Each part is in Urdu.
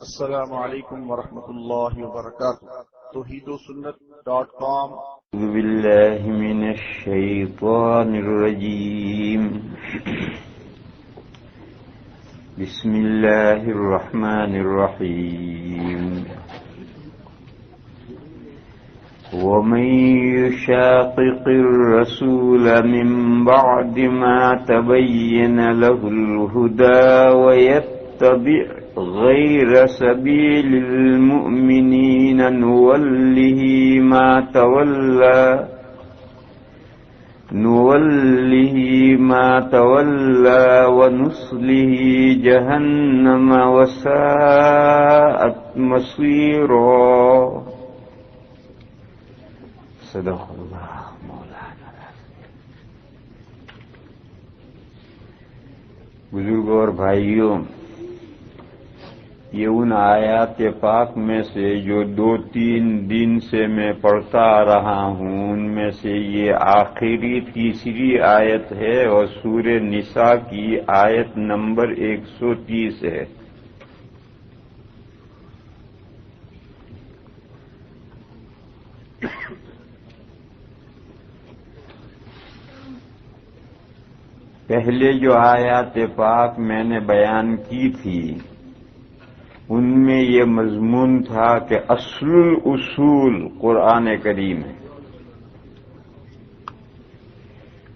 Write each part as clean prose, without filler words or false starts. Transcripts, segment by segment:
السلام علیکم ورحمۃ اللہ وبرکاتہ۔ توحیدوسنت.com۔ اعوذ باللہ من الشیطان الرجیم، بسم اللہ الرحمن الرحیم۔ ومن يشاقق الرسول من بعد ما تبين له الهدى ويتبع غير سبيل المؤمنين نوله ما تولى ونصله جهنم وساءت مصيرا۔ صدق اللہ مولانا۔ بزرگوں اور بھائیوں، یہ ان آیات پاک میں سے جو 2-3 دن سے میں پڑھتا آ رہا ہوں، ان میں سے یہ آخری تیسری آیت ہے اور سورہ نساء کی آیت نمبر 130 ہے۔ پہلے جو آیات پاک میں نے بیان کی تھی، ان میں یہ مضمون تھا کہ اصل الاصول قرآن کریم ہے،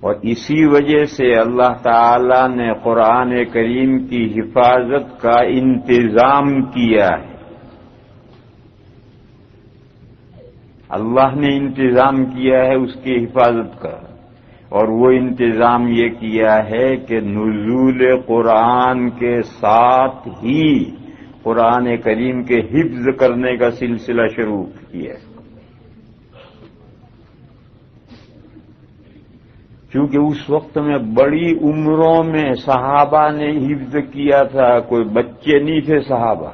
اور اسی وجہ سے اللہ تعالی نے قرآن کریم کی حفاظت کا انتظام کیا ہے۔ اللہ نے انتظام کیا ہے اس کی حفاظت کا، اور وہ انتظام یہ کیا ہے کہ نزول قرآن کے ساتھ ہی قرآن کریم کے حفظ کرنے کا سلسلہ شروع کیا ہے، کیونکہ اس وقت میں بڑی عمروں میں صحابہ نے حفظ کیا تھا، کوئی بچے نہیں تھے صحابہ،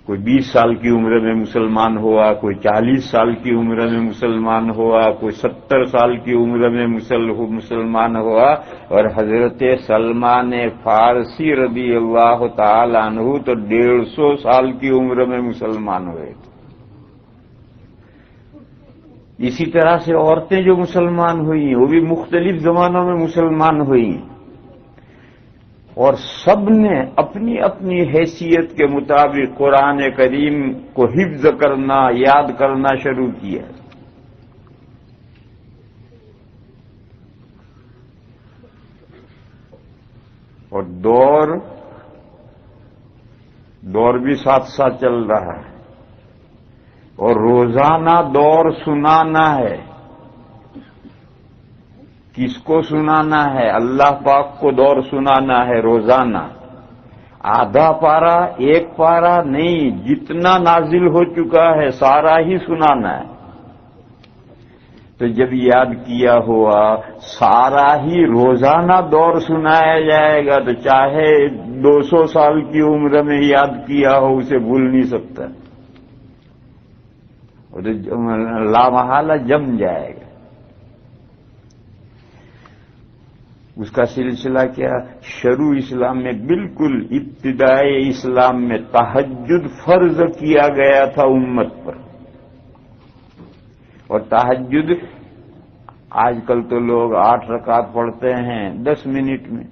کوئی 20 سال کی عمر میں مسلمان ہوا، کوئی 40 سال کی عمر میں مسلمان ہوا، کوئی 70 سال کی عمر میں مسلمان ہوا، اور حضرت سلمان فارسی رضی اللہ تعالی عنہ تو 150 سال کی عمر میں مسلمان ہوئے تھے۔ اسی طرح سے عورتیں جو مسلمان ہوئیں وہ بھی مختلف زمانوں میں مسلمان ہوئیں، اور سب نے اپنی اپنی حیثیت کے مطابق قرآن کریم کو حفظ کرنا، یاد کرنا شروع کیا۔ اور دور بھی ساتھ ساتھ چل رہا ہے، اور روزانہ دور سنانا ہے۔ کس کو سنانا ہے؟ اللہ پاک کو دور سنانا ہے روزانہ، آدھا پارا 1 پارا نہیں، جتنا نازل ہو چکا ہے سارا ہی سنانا ہے۔ تو جب یاد کیا ہوا سارا ہی روزانہ دور سنایا جائے گا تو چاہے 200 سال کی عمر میں یاد کیا ہو اسے بھول نہیں سکتا، اور لامحالہ جم جائے گا۔ اس کا سلسلہ کیا؟ شروع اسلام میں، بالکل ابتدائی اسلام میں تہجد فرض کیا گیا تھا امت پر، اور تہجد آج کل تو لوگ 8 رکعت پڑھتے ہیں 10 منٹ میں،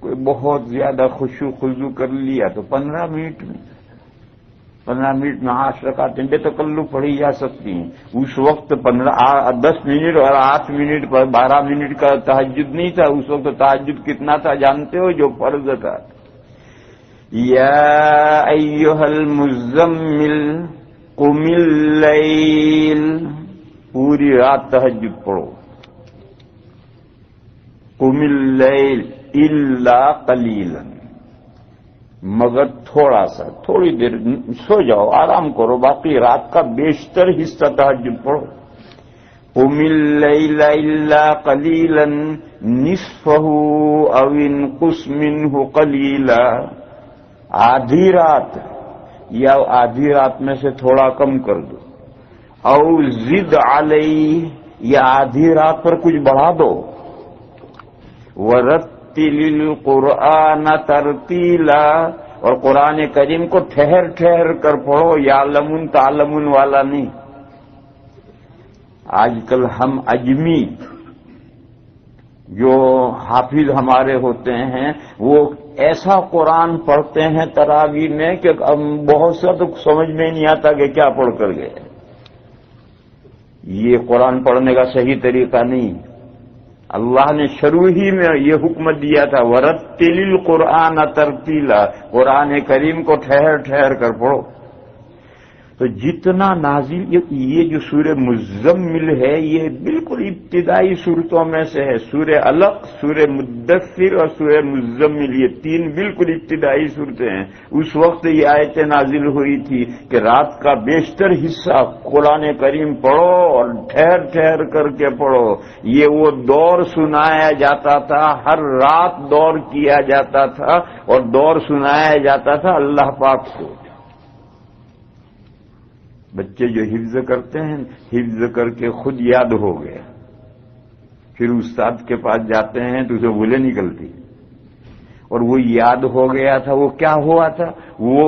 کوئی بہت زیادہ خشوع خضوع کر لیا تو 15 منٹ میں 8 رکعتیں بے تکلف پڑھی جا سکتی ہیں۔ اس وقت 10 منٹ اور 8 منٹ پر 12 منٹ کا تہجد نہیں تھا، اس وقت تہجد کتنا تھا جانتے ہو؟ جو فرض تھا، یا ایھا المزمل قم اللیل، پوری رات تہجد پڑھو، قم اللیل الا قلیلا، مگر تھوڑا سا، تھوڑی دیر سو جاؤ، آرام کرو، باقی رات کا بیشتر حصہ تہجد پڑھو۔ قم اللیل الا قلیلا نصفہ او انقص منہ قلیلا، آدھی رات یا آدھی رات میں سے تھوڑا کم کر دو، او زد علیہ، یا آدھی رات پر کچھ بڑھا دو، ورتل القرآن ترتیلا، اور قرآن کریم کو ٹھہر ٹھہر کر پڑھو، یعلمون تعلمون والا نہیں۔ آج کل ہم اجمی جو حافظ ہمارے ہوتے ہیں وہ ایسا قرآن پڑھتے ہیں تراویح میں کہ بہت سا تو سمجھ میں نہیں آتا کہ کیا پڑھ کر گئے۔ یہ قرآن پڑھنے کا صحیح طریقہ نہیں۔ اللہ نے شروع ہی میں یہ حکم دیا تھا وَرَتِّلِ الْقُرْآنَ تَرْتِيلًا، قرآن کریم کو ٹھہر ٹھہر کر پڑھو۔ تو جتنا نازل یہ جو سورہ مزمل ہے یہ بالکل ابتدائی صورتوں میں سے ہے۔ سورہ علق، سورہ مدثر اور سورہ مزمل، یہ تین بالکل ابتدائی صورتیں ہیں۔ اس وقت یہ آیتیں نازل ہوئی تھی کہ رات کا بیشتر حصہ قرآن کریم پڑھو اور ٹھہر ٹھہر کر کے پڑھو۔ یہ وہ دور سنایا جاتا تھا، ہر رات دور کیا جاتا تھا اور دور سنایا جاتا تھا اللہ پاک کو۔ بچے جو حفظ کرتے ہیں، حفظ کر کے خود یاد ہو گیا، پھر استاد کے پاس جاتے ہیں تو اسے بھولے نکلتی، اور وہ یاد ہو گیا تھا۔ وہ کیا ہوا تھا؟ وہ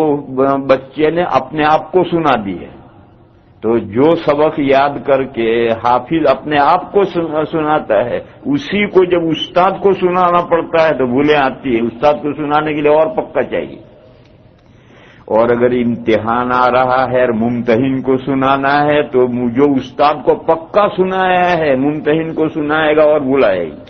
بچے نے اپنے آپ کو سنا دیا۔ تو جو سبق یاد کر کے حافظ اپنے آپ کو سناتا ہے، اسی کو جب استاد کو سنانا پڑتا ہے تو بھولیں آتی ہے۔ استاد کو سنانے کے لیے اور پکا چاہیے۔ اور اگر امتحان آ رہا ہے اور ممتحن کو سنانا ہے تو جو استاد کو پکا سنایا ہے ممتحن کو سنائے گا اور بلائے گا۔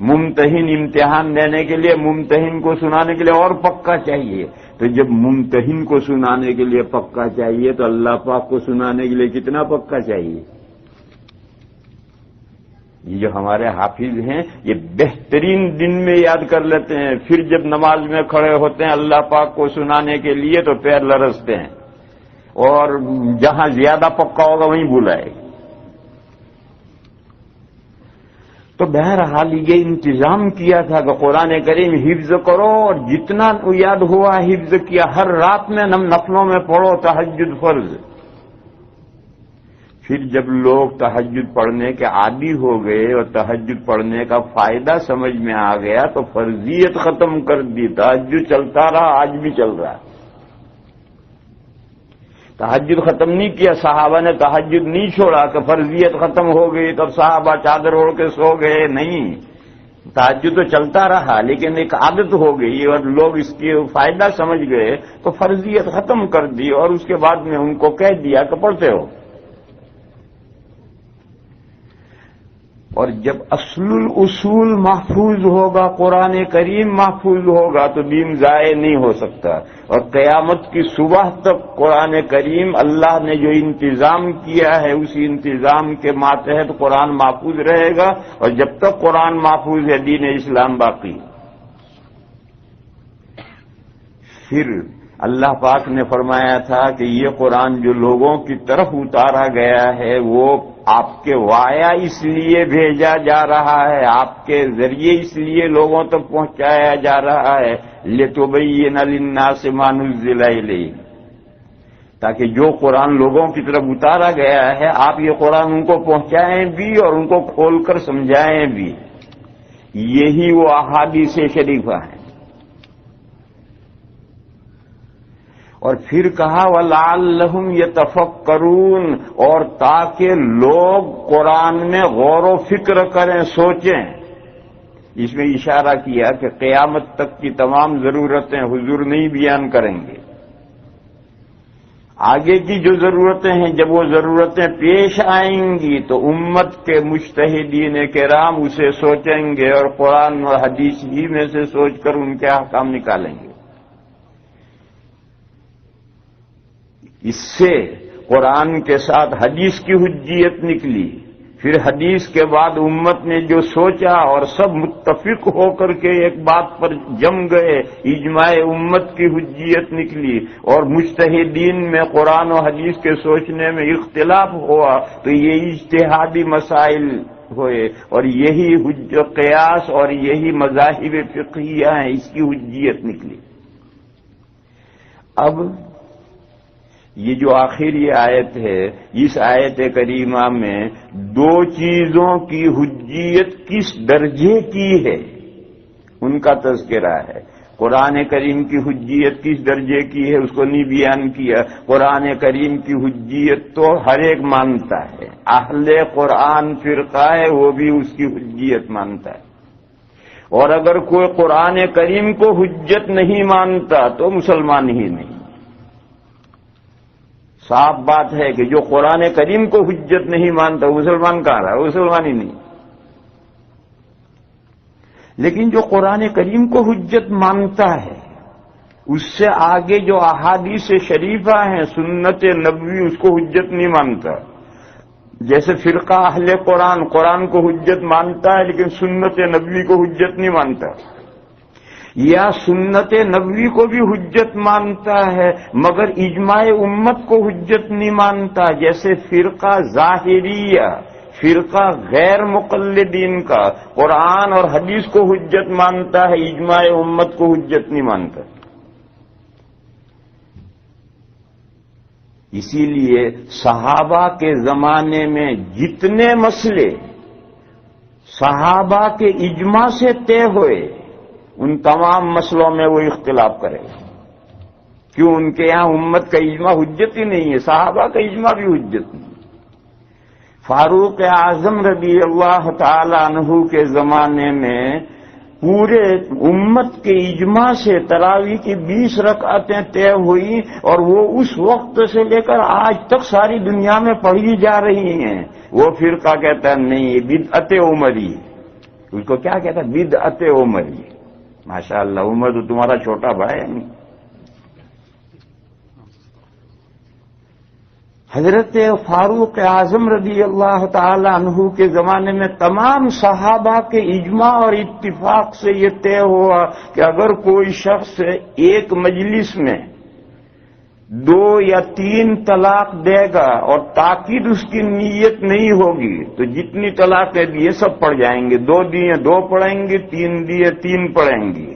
ممتحن امتحان دینے کے لیے ممتحن کو سنانے کے لیے اور پکا چاہیے۔ تو جب ممتحن کو سنانے کے لیے پکا چاہیے تو اللہ پاک کو سنانے کے لیے کتنا پکا چاہیے؟ یہ جو ہمارے حافظ ہیں یہ بہترین دن میں یاد کر لیتے ہیں، پھر جب نماز میں کھڑے ہوتے ہیں اللہ پاک کو سنانے کے لیے تو پیر لرزتے ہیں، اور جہاں زیادہ پکا ہوگا وہیں بلائے گا۔ تو بہرحال یہ انتظام کیا تھا کہ قرآن کریم حفظ کرو، اور جتنا یاد ہوا حفظ کیا، ہر رات میں نفلوں میں پڑھو، تہجد فرض۔ پھر جب لوگ تہجد پڑھنے کے عادی ہو گئے اور تہجد پڑھنے کا فائدہ سمجھ میں آ گیا تو فرضیت ختم کر دی۔ تہجد چلتا رہا، آج بھی چل رہا ہے۔ تہجد ختم نہیں کیا، صحابہ نے تہجد نہیں چھوڑا کہ فرضیت ختم ہو گئی تب صحابہ چادر اوڑھ کے سو گئے، نہیں، تہجد تو چلتا رہا، لیکن ایک عادت ہو گئی اور لوگ اس کی فائدہ سمجھ گئے تو فرضیت ختم کر دی، اور اس کے بعد میں ان کو کہہ دیا کہ پڑھتے ہو۔ اور جب اصل الاصول محفوظ ہوگا، قرآن کریم محفوظ ہوگا تو دین ضائع نہیں ہو سکتا، اور قیامت کی صبح تک قرآن کریم اللہ نے جو انتظام کیا ہے اسی انتظام کے ماتحت قرآن محفوظ رہے گا، اور جب تک قرآن محفوظ ہے دین اسلام باقی۔ پھر اللہ پاک نے فرمایا تھا کہ یہ قرآن جو لوگوں کی طرف اتارا گیا ہے وہ آپ کے وایا اس لیے بھیجا جا رہا ہے، آپ کے ذریعے اس لیے لوگوں تک پہنچایا جا رہا ہے، لِتُبَيِّنَ لِلنَّاسِ مَا نُزِّلَ إِلَيْهِمْ، تاکہ جو قرآن لوگوں کی طرف اتارا گیا ہے آپ یہ قرآن ان کو پہنچائیں بھی اور ان کو کھول کر سمجھائیں بھی۔ یہی وہ احادیث شریفہ ہیں۔ اور پھر کہا وَلَعَلَّهُمْ يَتَفَكَّرُونَ، اور تاکہ لوگ قرآن میں غور و فکر کریں، سوچیں۔ اس میں اشارہ کیا کہ قیامت تک کی تمام ضرورتیں حضور نہیں بیان کریں گے، آگے کی جو ضرورتیں ہیں جب وہ ضرورتیں پیش آئیں گی تو امت کے مجتہدین کرام اسے سوچیں گے اور قرآن اور حدیث ہی میں سے سوچ کر ان کے احکام نکالیں گے۔ اس سے قرآن کے ساتھ حدیث کی حجیت نکلی، پھر حدیث کے بعد امت نے جو سوچا اور سب متفق ہو کر کے ایک بات پر جم گئے، اجماع امت کی حجیت نکلی، اور مجتہدین میں قرآن و حدیث کے سوچنے میں اختلاف ہوا تو یہ اجتہادی مسائل ہوئے، اور یہی قیاس اور یہی مذاہب فقہیہ ہیں، اس کی حجیت نکلی۔ اب یہ جو آخری آیت ہے، اس آیت کریمہ میں دو چیزوں کی حجیت کس درجے کی ہے ان کا تذکرہ ہے۔ قرآن کریم کی حجیت کس درجے کی ہے اس کو نہیں بیان کیا. قرآن کریم کی حجیت تو ہر ایک مانتا ہے، اہل قرآن فرقہ ہے وہ بھی اس کی حجیت مانتا ہے. اور اگر کوئی قرآن کریم کو حجت نہیں مانتا تو مسلمان ہی نہیں. صاف بات ہے کہ جو قرآن کریم کو حجت نہیں مانتا وہ مسلمان کہاں رہا، وہ مسلمان ہی نہیں. لیکن جو قرآن کریم کو حجت مانتا ہے اس سے آگے جو احادیث شریفہ ہیں سنت نبوی اس کو حجت نہیں مانتا. جیسے فرقہ اہل قرآن قرآن کو حجت مانتا ہے لیکن سنت نبوی کو حجت نہیں مانتا، یا سنت نبوی کو بھی حجت مانتا ہے مگر اجماع امت کو حجت نہیں مانتا. جیسے فرقہ ظاہریہ، فرقہ غیر مقلدین کا قرآن اور حدیث کو حجت مانتا ہے، اجماع امت کو حجت نہیں مانتا. اسی لیے صحابہ کے زمانے میں جتنے مسئلے صحابہ کے اجماع سے طے ہوئے ان تمام مسئلوں میں وہ اختلاف کرے. کیوں؟ ان کے یہاں امت کا اجماع حجت ہی نہیں ہے، صحابہ کا اجماع بھی حجت نہیں. فاروق اعظم رضی اللہ تعالی عنہ کے زمانے میں پورے امت کے اجماع سے تراویح کی 20 رکعتیں طے ہوئی اور وہ اس وقت سے لے کر آج تک ساری دنیا میں پڑھی جا رہی ہیں. وہ فرقہ کہتا ہے نہیں یہ بدعت عمری، اس کو کیا کہتا ہے؟ بدعت عمری. ماشاء اللہ، عمر تو تمہارا چھوٹا بھائی ہے. حضرت فاروق اعظم رضی اللہ تعالی عنہ کے زمانے میں تمام صحابہ کے اجماع اور اتفاق سے یہ طے ہوا کہ اگر کوئی شخص ایک مجلس میں 2 یا 3 طلاق دے گا اور تاکید اس کی نیت نہیں ہوگی تو جتنی طلاقیں دیے سب پڑ جائیں گے. 2 دیے 2 پڑھیں گے، 3 دیے 3 پڑھیں گے.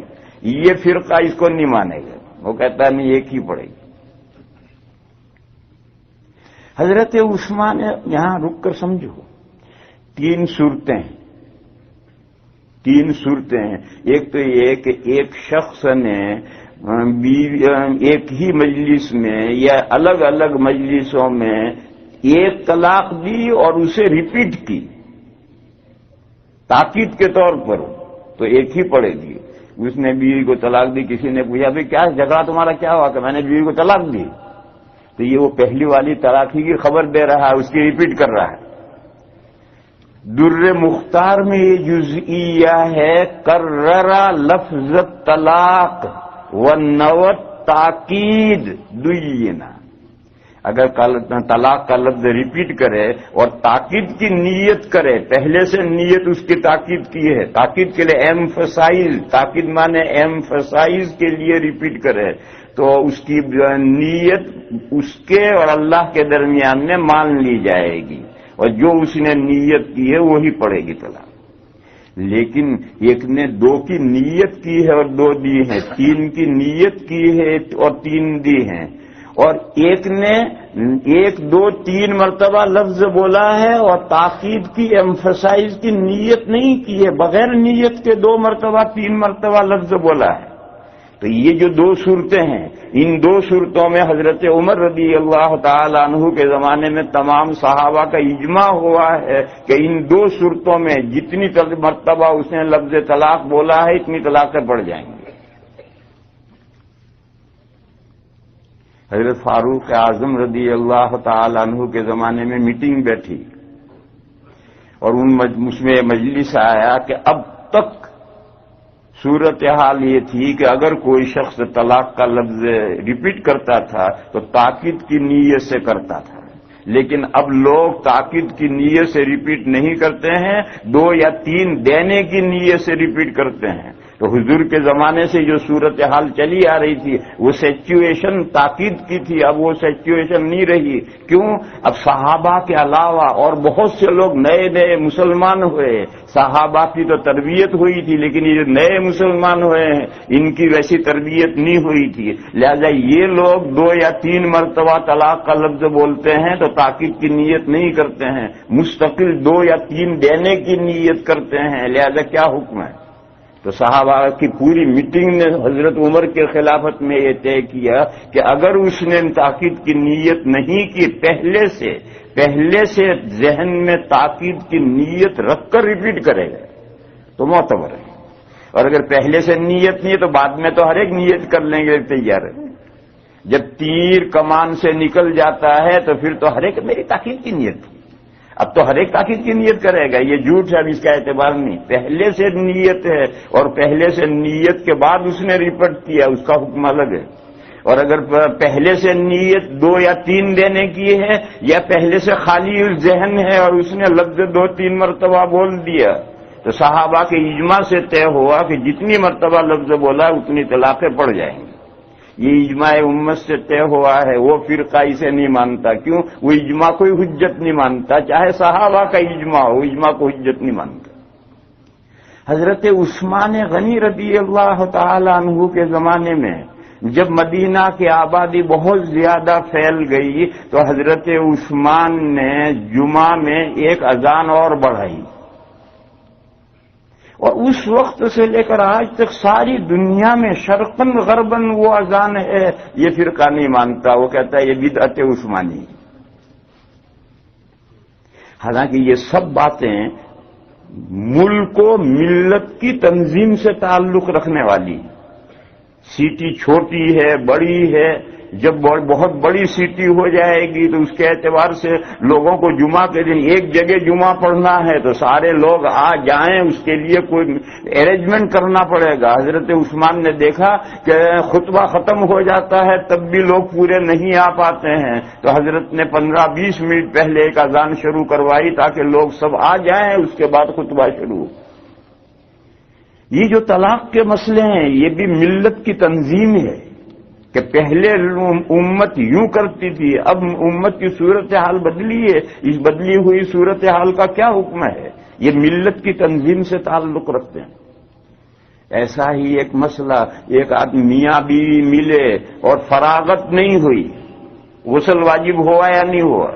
یہ فرقہ اس کو نہیں مانے گا، وہ کہتا ہے نہیں ایک ہی پڑھے گی. حضرت عثمان یہاں رک کر سمجھو، 3 صورتیں ہیں. ایک تو یہ کہ ایک شخص نے ایک ہی مجلس میں یا الگ الگ مجلسوں میں ایک طلاق دی اور اسے ریپیٹ کی تاکید کے طور پر، تو ایک ہی پڑے گی. اس نے بیوی کو طلاق دی، کسی نے پوچھا بھائی کیا جھگڑا تمہارا کیا ہوا کہ میں نے بیوی کو طلاق دی، تو یہ وہ پہلی والی طلاقی کی خبر دے رہا ہے، اس کی ریپیٹ کر رہا ہے. در مختار میں یہ جزئیہ ہے کرر لفظ طلاق ونوت تاکید دینا. اگر طلاق کا لفظ ریپیٹ کرے اور تاکید کی نیت کرے، پہلے سے نیت اس کی تاکید کی ہے، تاکید کے لیے ایمفسائز، تاکید مانے ایمفسائز کے لیے ریپیٹ کرے، تو اس کی نیت اس کے اور اللہ کے درمیان میں مان لی جائے گی اور جو اس نے نیت کی ہے وہی پڑے گی طلاق. لیکن ایک نے 2 کی نیت کی ہے اور 2 دی ہیں، 3 کی نیت کی ہے اور 3 دی ہیں، اور ایک نے 1 2 3 مرتبہ لفظ بولا ہے اور تاکید کی ایمفسائز کی نیت نہیں کی ہے، بغیر نیت کے 2 مرتبہ 3 مرتبہ لفظ بولا ہے. تو یہ جو 2 صورتیں ہیں، ان 2 صورتوں میں حضرت عمر رضی اللہ تعالی عنہ کے زمانے میں تمام صحابہ کا اجماع ہوا ہے کہ ان 2 صورتوں میں جتنی مرتبہ اس نے لفظ طلاق بولا ہے اتنی طلاقیں پڑ جائیں گی. حضرت فاروق اعظم رضی اللہ تعالی عنہ کے زمانے میں میٹنگ بیٹھی اور اس میں مجلس آیا کہ اب تک صورتحال یہ تھی کہ اگر کوئی شخص طلاق کا لفظ ریپیٹ کرتا تھا تو تاکید کی نیت سے کرتا تھا، لیکن اب لوگ تاکید کی نیت سے ریپیٹ نہیں کرتے ہیں، 2 یا 3 دینے کی نیت سے ریپیٹ کرتے ہیں. تو حضور کے زمانے سے جو صورتحال چلی آ رہی تھی وہ سچویشن تاکید کی تھی، اب وہ سچویشن نہیں رہی. کیوں؟ اب صحابہ کے علاوہ اور بہت سے لوگ نئے نئے مسلمان ہوئے. صحابہ کی تو تربیت ہوئی تھی لیکن یہ جو نئے مسلمان ہوئے ہیں ان کی ویسی تربیت نہیں ہوئی تھی، لہذا یہ لوگ 2 یا 3 مرتبہ طلاق کا لفظ بولتے ہیں تو تاکید کی نیت نہیں کرتے ہیں، مستقل 2 یا 3 دینے کی نیت کرتے ہیں. لہذا کیا حکم ہے؟ تو صحابہ کی پوری میٹنگ نے حضرت عمر کے خلافت میں یہ طے کیا کہ اگر اس نے تاکید کی نیت نہیں کی پہلے سے ذہن میں تاکید کی نیت رکھ کر ریپیٹ کرے گا تو معتبر ہے، اور اگر پہلے سے نیت نہیں ہے تو بعد میں تو ہر ایک نیت کر لیں گے تیار ہے۔ جب تیر کمان سے نکل جاتا ہے تو پھر تو ہر ایک میری تاکید کی نیت تھی، اب تو ہر ایک تاکید کی نیت کرے گا، یہ جھوٹ ہے، اب اس کا اعتبار نہیں، پہلے سے نیت ہے اور پہلے سے نیت کے بعد اس نے ریپیٹ کیا، اس کا حکم الگ ہے۔ اور اگر پہلے سے نیت 2 یا 3 دینے کی ہے یا پہلے سے خالی ذہن ہے اور اس نے لفظ 2-3 مرتبہ بول دیا تو صحابہ کے اجماع سے طے ہوا کہ جتنی مرتبہ لفظ بولا اتنی طلاقیں پڑ جائیں گی۔ یہ اجماع امت سے طے ہوا ہے، وہ فرقہ اسے نہیں مانتا، کیوں؟ وہ اجماع کوئی حجت نہیں مانتا، چاہے صحابہ کا اجماع ہو، اجماع کو حجت نہیں مانتا۔ حضرت عثمان غنی رضی اللہ تعالی عنہ کے زمانے میں جب مدینہ کی آبادی بہت زیادہ پھیل گئی تو حضرت عثمان نے جمعہ میں ایک اذان اور بڑھائی، اور اس وقت سے لے کر آج تک ساری دنیا میں شرقاً غرباً وہ اذان ہے، یہ فرقہ نہیں مانتا، وہ کہتا ہے یہ بدعت عثمانی۔ حالانکہ یہ سب باتیں ملک و ملت کی تنظیم سے تعلق رکھنے والی، سیٹی چھوٹی ہے بڑی ہے، جب بہت بڑی سیٹی ہو جائے گی تو اس کے اعتبار سے لوگوں کو جمعہ کے دن ایک جگہ جمعہ پڑھنا ہے تو سارے لوگ آ جائیں، اس کے لیے کوئی ارینجمنٹ کرنا پڑے گا۔ حضرت عثمان نے دیکھا کہ خطبہ ختم ہو جاتا ہے تب بھی لوگ پورے نہیں آ پاتے ہیں، تو حضرت نے 15-20 منٹ پہلے ایک اذان شروع کروائی تاکہ لوگ سب آ جائیں، اس کے بعد خطبہ شروع۔ یہ جو طلاق کے مسئلے ہیں یہ بھی ملت کی تنظیم ہے کہ پہلے امت یوں کرتی تھی، اب امت کی صورتحال بدلی ہے، اس بدلی ہوئی صورتحال کا کیا حکم ہے؟ یہ ملت کی تنظیم سے تعلق رکھتے ہیں۔ ایسا ہی ایک مسئلہ، ایک آدمی میاں بیوی ملے اور فراغت نہیں ہوئی، غسل واجب ہوا یا نہیں ہوا؟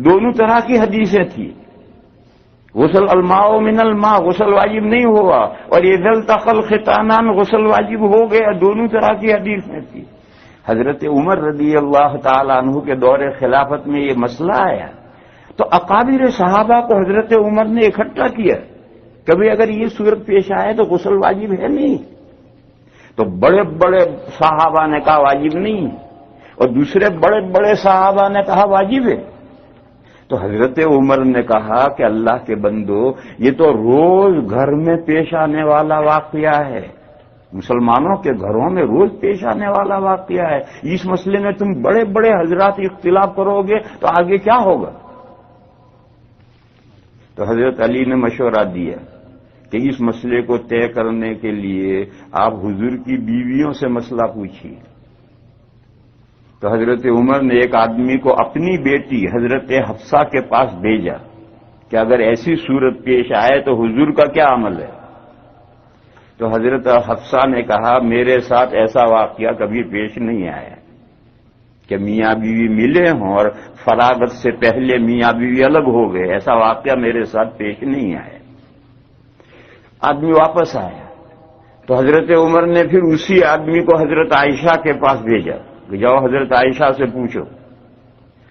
دونوں طرح کی حدیثیں تھیں۔ غسل الماء من الماء، غسل واجب نہیں ہوا، اور اذا التقى الختانان، غسل واجب ہو گیا، دونوں طرح کی حدیثیں تھی۔ حضرت عمر رضی اللہ تعالی عنہ کے دور خلافت میں یہ مسئلہ آیا تو اکابر صحابہ کو حضرت عمر نے اکٹھا کیا، کبھی اگر یہ صورت پیش آئے تو غسل واجب ہے نہیں، تو بڑے بڑے صحابہ نے کہا واجب نہیں، اور دوسرے بڑے بڑے صحابہ نے کہا واجب ہے۔ تو حضرت عمر نے کہا کہ اللہ کے بندو، یہ تو روز گھر میں پیش آنے والا واقعہ ہے، مسلمانوں کے گھروں میں روز پیش آنے والا واقعہ ہے، اس مسئلے میں تم بڑے بڑے حضرات اختلاف کرو گے تو آگے کیا ہوگا؟ تو حضرت علی نے مشورہ دیا کہ اس مسئلے کو طے کرنے کے لیے آپ حضور کی بیویوں سے مسئلہ پوچھیے۔ تو حضرت عمر نے ایک آدمی کو اپنی بیٹی حضرت حفصہ کے پاس بھیجا کہ اگر ایسی صورت پیش آئے تو حضور کا کیا عمل ہے؟ تو حضرت حفصہ نے کہا میرے ساتھ ایسا واقعہ کبھی پیش نہیں آیا کہ میاں بیوی ملے ہوں اور فراغت سے پہلے میاں بیوی الگ ہو گئے، ایسا واقعہ میرے ساتھ پیش نہیں آیا۔ آدمی واپس آیا تو حضرت عمر نے پھر اسی آدمی کو حضرت عائشہ کے پاس بھیجا، جاؤ حضرت عائشہ سے پوچھو۔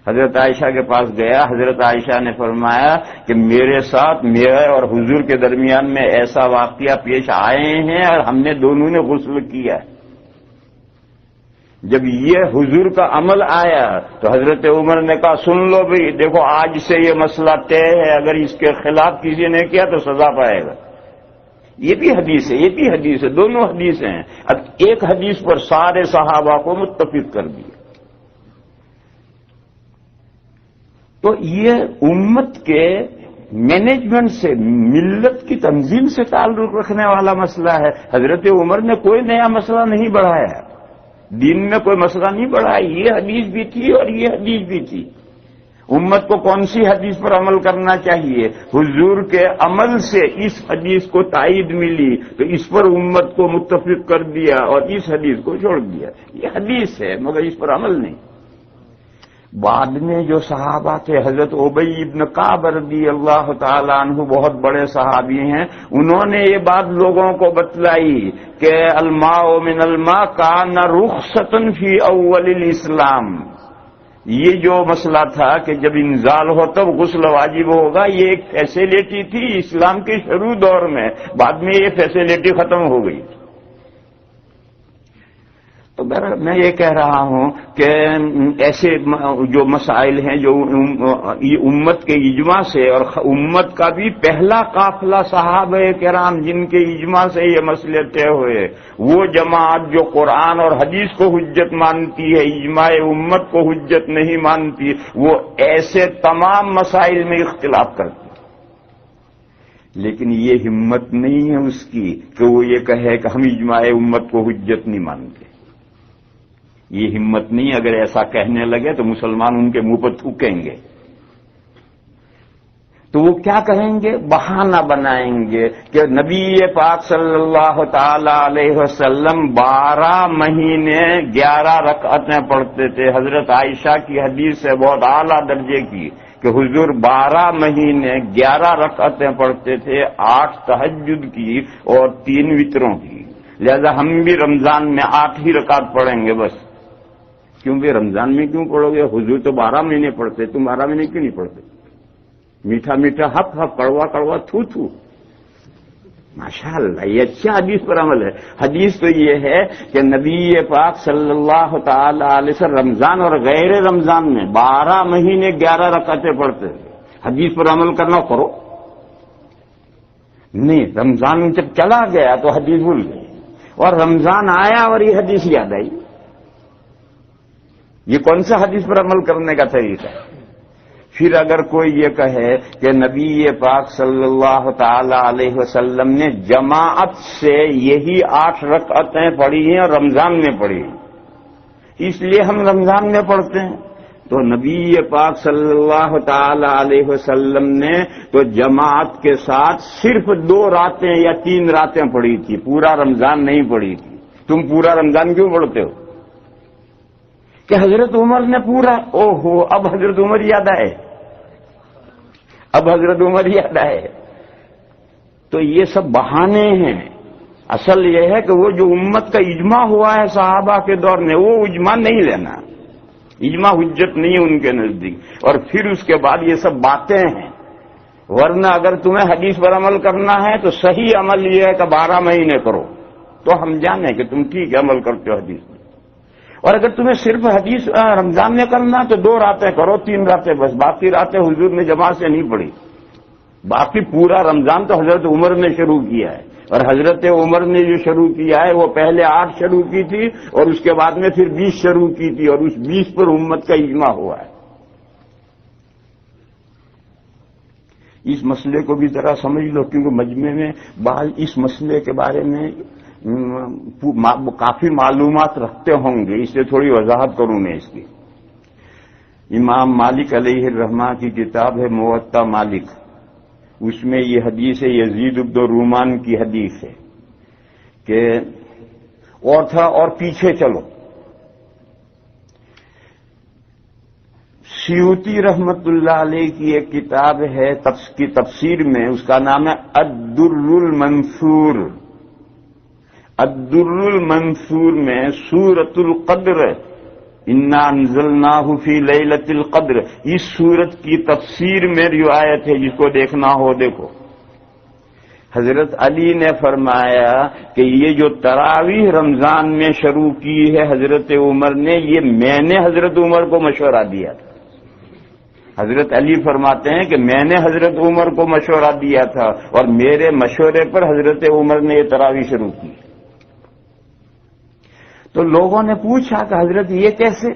حضرت عائشہ کے پاس گیا، حضرت عائشہ نے فرمایا کہ میرے ساتھ میرے اور حضور کے درمیان میں ایسا واقعہ پیش آئے ہیں اور ہم نے دونوں نے غسل کیا۔ جب یہ حضور کا عمل آیا تو حضرت عمر نے کہا سن لو بھائی، دیکھو آج سے یہ مسئلہ طے ہے، اگر اس کے خلاف کسی نے کیا تو سزا پائے گا۔ یہ بھی حدیث ہے، یہ بھی حدیث ہے، دونوں حدیث ہیں۔ اب ایک حدیث پر سارے صحابہ کو متفق کر دیا۔ تو یہ امت کے مینجمنٹ سے، ملت کی تنظیم سے تعلق رکھنے والا مسئلہ ہے۔ حضرت عمر نے کوئی نیا مسئلہ نہیں بڑھایا، دین میں کوئی مسئلہ نہیں بڑھایا، یہ حدیث بھی تھی اور یہ حدیث بھی تھی۔ امت کو کون سی حدیث پر عمل کرنا چاہیے؟ حضور کے عمل سے اس حدیث کو تائید ملی تو اس پر امت کو متفق کر دیا اور اس حدیث کو چھوڑ دیا۔ یہ حدیث ہے مگر اس پر عمل نہیں۔ بعد میں جو صحابہ تھے، حضرت ابی ابن کعب رضی اللہ تعالیٰ عنہ بہت بڑے صحابی ہیں، انہوں نے یہ بات لوگوں کو بتلائی کہ الماء من الماء کان رخصۃ فی اول الاسلام. یہ جو مسئلہ تھا کہ جب انزال ہو تب غسل واجب ہوگا، یہ ایک فیسلٹی تھی اسلام کے شروع دور میں، بعد میں یہ فیسلٹی ختم ہو گئی. تو میں یہ کہہ رہا ہوں کہ ایسے جو مسائل ہیں جو امت کے اجماع سے، اور امت کا بھی پہلا قافلہ صحابہ کرام جن کے اجماع سے یہ مسئلے طے ہوئے، وہ جماعت جو قرآن اور حدیث کو حجت مانتی ہے، اجماع امت کو حجت نہیں مانتی، وہ ایسے تمام مسائل میں اختلاف کرتی ہے. لیکن یہ ہمت نہیں ہے اس کی کہ وہ یہ کہے کہ ہم اجماع امت کو حجت نہیں مانتے. یہ ہمت نہیں. اگر ایسا کہنے لگے تو مسلمان ان کے منہ پر تھوکیں گے. تو وہ کیا کہیں گے؟ بہانہ بنائیں گے کہ نبی پاک صلی اللہ تعالی علیہ وسلم 12 مہینے 11 رکعتیں پڑھتے تھے. حضرت عائشہ کی حدیث ہے بہت اعلیٰ درجے کی کہ حضور 12 مہینے 11 رکعتیں پڑھتے تھے، 8 تہجد کی اور 3 وتروں کی. لہذا ہم بھی رمضان میں 8 ہی رکعت پڑھیں گے بس. کیوں بھی رمضان میں کیوں پڑھو گے؟ حضور تو 12 مہینے پڑھتے، تم 12 مہینے کیوں نہیں پڑھتے؟ میٹھا میٹھا ہپ ہپ، کڑوا کڑوا تھو تھو. ماشاء اللہ، یہ اچھا حدیث پر عمل ہے. حدیث تو یہ ہے کہ نبی پاک صلی اللہ تعالی علیہ وسلم رمضان اور غیر رمضان میں 12 مہینے 11 رکعتیں پڑھتے تھے. حدیث پر عمل کرنا کرو. نہیں، رمضان جب چلا گیا تو حدیث بھول گئی، اور رمضان آیا اور یہ حدیث یاد آئی. یہ کون سا حدیث پر عمل کرنے کا طریقہ ہے؟ پھر اگر کوئی یہ کہے کہ نبی پاک صلی اللہ تعالی علیہ وسلم نے جماعت سے یہی 8 رکعتیں پڑھی ہیں اور رمضان میں پڑھی ہیں، اس لیے ہم رمضان میں پڑھتے ہیں، تو نبی پاک صلی اللہ تعالی علیہ وسلم نے تو جماعت کے ساتھ صرف 2 راتیں یا 3 راتیں پڑھی تھی، پورا رمضان نہیں پڑھی تھی. تم پورا رمضان کیوں پڑھتے ہو؟ کہ حضرت عمر نے پورا. اوہو، اب حضرت عمر یاد آئے، اب حضرت عمر یاد آئے. تو یہ سب بہانے ہیں. اصل یہ ہے کہ وہ جو امت کا اجماع ہوا ہے صحابہ کے دور میں، وہ اجماع نہیں لینا. اجماع حجت نہیں ہے ان کے نزدیک. اور پھر اس کے بعد یہ سب باتیں ہیں. ورنہ اگر تمہیں حدیث پر عمل کرنا ہے تو صحیح عمل یہ ہے کہ 12 مہینے کرو، تو ہم جانیں کہ تم ٹھیک ہے عمل کرتے ہو حدیث میں. اور اگر تمہیں صرف حدیث رمضان میں کرنا تو 2 راتیں کرو، 3 راتیں بس، باقی راتیں حضور نے جماعت سے نہیں پڑھی. باقی پورا رمضان تو حضرت عمر نے شروع کیا ہے، اور حضرت عمر نے جو شروع کیا ہے وہ پہلے 8 شروع کی تھی اور اس کے بعد میں پھر 20 شروع کی تھی، اور اس 20 پر امت کا اجماع ہوا ہے. اس مسئلے کو بھی ذرا سمجھ لو، کیونکہ مجمع میں بعض اس مسئلے کے بارے میں کافی معلومات رکھتے ہوں گے، اس لیے تھوڑی وضاحت کروں میں اس کی. امام مالک علیہ الرحمہ کی کتاب ہے موطا مالک، اس میں یہ حدیث ہے، یزید بن رومان کی حدیث ہے کہ اور تھا. اور پیچھے چلو، سیوطی رحمت اللہ علیہ کی ایک کتاب ہے کی تفسیر میں، اس کا نام ہے الدر المنثور. الدر المنثور میں سورۃ القدر، انا انزلناہ فی لیلۃ القدر، اس سورت کی تفسیر میں روایت ہے، جس کو دیکھنا ہو دیکھو. حضرت علی نے فرمایا کہ یہ جو تراویح رمضان میں شروع کی ہے حضرت عمر نے، یہ میں نے حضرت عمر کو مشورہ دیا تھا. حضرت علی فرماتے ہیں کہ میں نے حضرت عمر کو مشورہ دیا تھا، اور میرے مشورے پر حضرت عمر نے یہ تراویح شروع کی. تو لوگوں نے پوچھا کہ حضرت یہ کیسے؟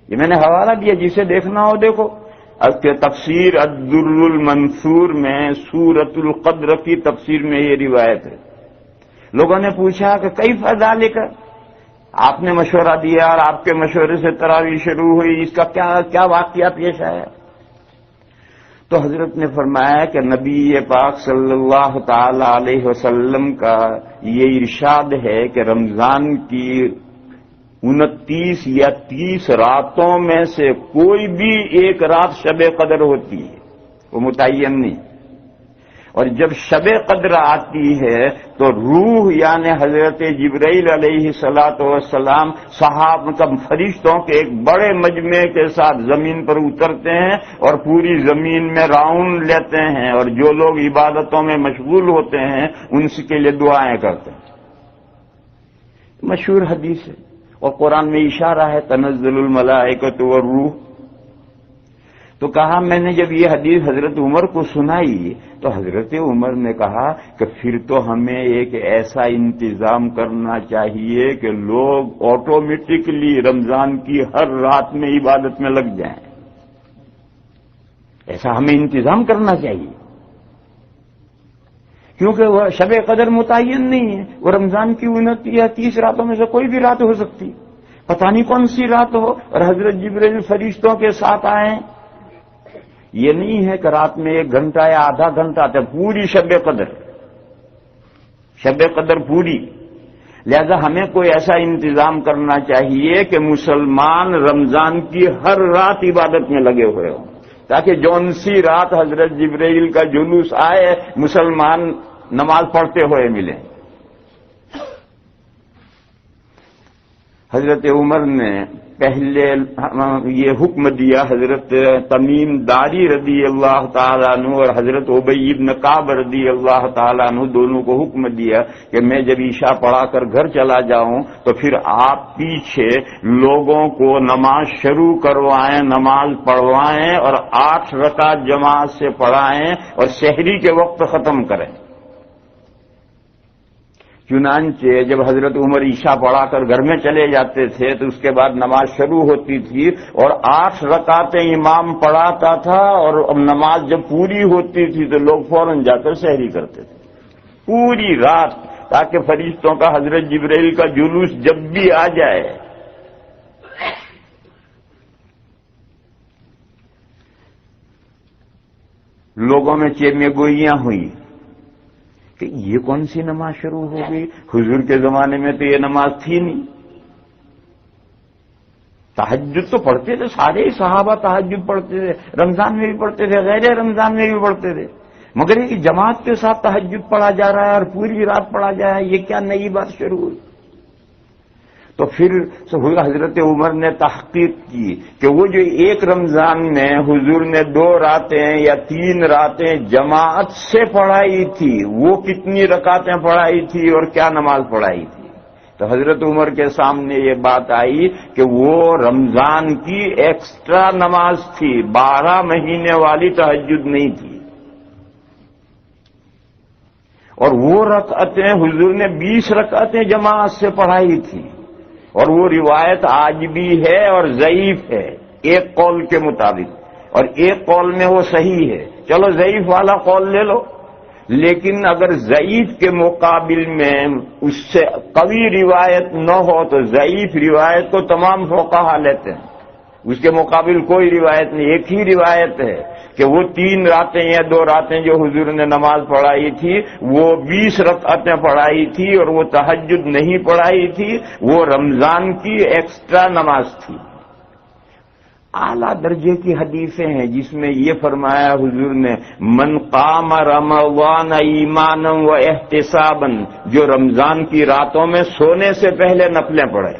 یہ میں نے حوالہ دیا، جسے دیکھنا ہو دیکھو. تفسیر الدر المنثور میں سورۃ القدر کی تفسیر میں یہ روایت ہے. لوگوں نے پوچھا کہ کیف ذالک، آپ نے مشورہ دیا اور آپ کے مشورے سے تراویح شروع ہوئی، اس کا کیا واقعہ پیش آیا؟ تو حضرت نے فرمایا کہ نبی پاک صلی اللہ تعالی علیہ وسلم کا یہ ارشاد ہے کہ رمضان کی 29 یا 30 راتوں میں سے کوئی بھی ایک رات شب قدر ہوتی ہے، وہ متعین نہیں۔ اور جب شب قدر آتی ہے تو روح یعنی حضرت جبرائیل علیہ الصلوۃ والسلام صحابہ فرشتوں کے ایک بڑے مجمع کے ساتھ زمین پر اترتے ہیں اور پوری زمین میں راؤنڈ لیتے ہیں، اور جو لوگ عبادتوں میں مشغول ہوتے ہیں ان کے لیے دعائیں کرتے ہیں۔ مشہور حدیث ہے، اور قرآن میں اشارہ ہے تنزل الملائکۃ والروح۔ تو کہا میں نے جب یہ حدیث حضرت عمر کو سنائی تو حضرت عمر نے کہا کہ پھر تو ہمیں ایک ایسا انتظام کرنا چاہیے کہ لوگ آٹومیٹکلی رمضان کی ہر رات میں عبادت میں لگ جائیں، ایسا ہمیں انتظام کرنا چاہیے، کیونکہ وہ شب قدر متعین نہیں ہے، وہ رمضان کی 29 یا 30 راتوں میں سے کوئی بھی رات ہو سکتی، پتہ نہیں کون سی رات ہو، اور حضرت جبرائیل فرشتوں کے ساتھ آئیں۔ یہ نہیں ہے کہ رات میں 1 گھنٹہ یا آدھا گھنٹہ آتا ہے، پوری شب قدر پوری۔ لہذا ہمیں کوئی ایسا انتظام کرنا چاہیے کہ مسلمان رمضان کی ہر رات عبادت میں لگے ہوئے ہوں، تاکہ جون سی رات حضرت جبرائیل کا جلوس آئے مسلمان نماز پڑھتے ہوئے ملیں۔ حضرت عمر نے پہلے یہ حکم دیا، حضرت تمیم داری رضی اللہ تعالیٰ عنہ اور حضرت ابی بن کعب رضی اللہ تعالیٰ عنہ دونوں کو حکم دیا کہ میں جب عشاء پڑھا کر گھر چلا جاؤں تو پھر آپ پیچھے لوگوں کو نماز شروع کروائیں، نماز پڑھوائیں اور 8 رکعت جماعت سے پڑھائیں اور سحری کے وقت ختم کریں۔ چنانچہ جب حضرت عمر عشاء پڑھا کر گھر میں چلے جاتے تھے تو اس کے بعد نماز شروع ہوتی تھی اور 8 رکعتیں امام پڑھاتا تھا، اور نماز جب پوری ہوتی تھی تو لوگ فوراً جا کر سحری کرتے تھے پوری رات، تاکہ فرشتوں کا حضرت جبرائیل کا جلوس جب بھی آ جائے لوگوں میں چیمے گوئیاں ہوئی کہ یہ کون سی نماز شروع ہو گئی، حضور کے زمانے میں تو یہ نماز تھی نہیں۔ تہجد تو پڑھتے تھے، سارے صحابہ تہجد پڑھتے تھے، رمضان میں بھی پڑھتے تھے، غیر رمضان میں بھی پڑھتے تھے، مگر یہ جماعت کے ساتھ تہجد پڑھا جا رہا ہے اور پوری رات پڑھا جا رہا ہے، یہ کیا نئی بات شروع ہوئی؟ تو پھر حضرت عمر نے تحقیق کی کہ وہ جو ایک رمضان میں حضور نے 2 راتیں یا 3 راتیں جماعت سے پڑھائی تھی، وہ کتنی رکعتیں پڑھائی تھی اور کیا نماز پڑھائی تھی؟ تو حضرت عمر کے سامنے یہ بات آئی کہ وہ رمضان کی ایکسٹرا نماز تھی، 12 مہینے والی تہجد نہیں تھی، اور وہ رکعتیں حضور نے 20 رکعتیں جماعت سے پڑھائی تھی، اور وہ روایت آج بھی ہے اور ضعیف ہے ایک قول کے مطابق، اور ایک قول میں وہ صحیح ہے، چلو ضعیف والا قول لے لو، لیکن اگر ضعیف کے مقابل میں اس سے قوی روایت نہ ہو تو ضعیف روایت کو تمام فقہا لیتے ہیں، اس کے مقابل کوئی روایت نہیں، ایک ہی روایت ہے کہ وہ 3 راتیں یا 2 راتیں جو حضور نے نماز پڑھائی تھی وہ 20 رکعتیں پڑھائی تھی، اور وہ تہجد نہیں پڑھائی تھی، وہ رمضان کی ایکسٹرا نماز تھی۔ اعلیٰ درجے کی حدیثیں ہیں جس میں یہ فرمایا حضور نے، من قام رمضان ایمانا و احتسابا، جو رمضان کی راتوں میں سونے سے پہلے نفلیں پڑھے۔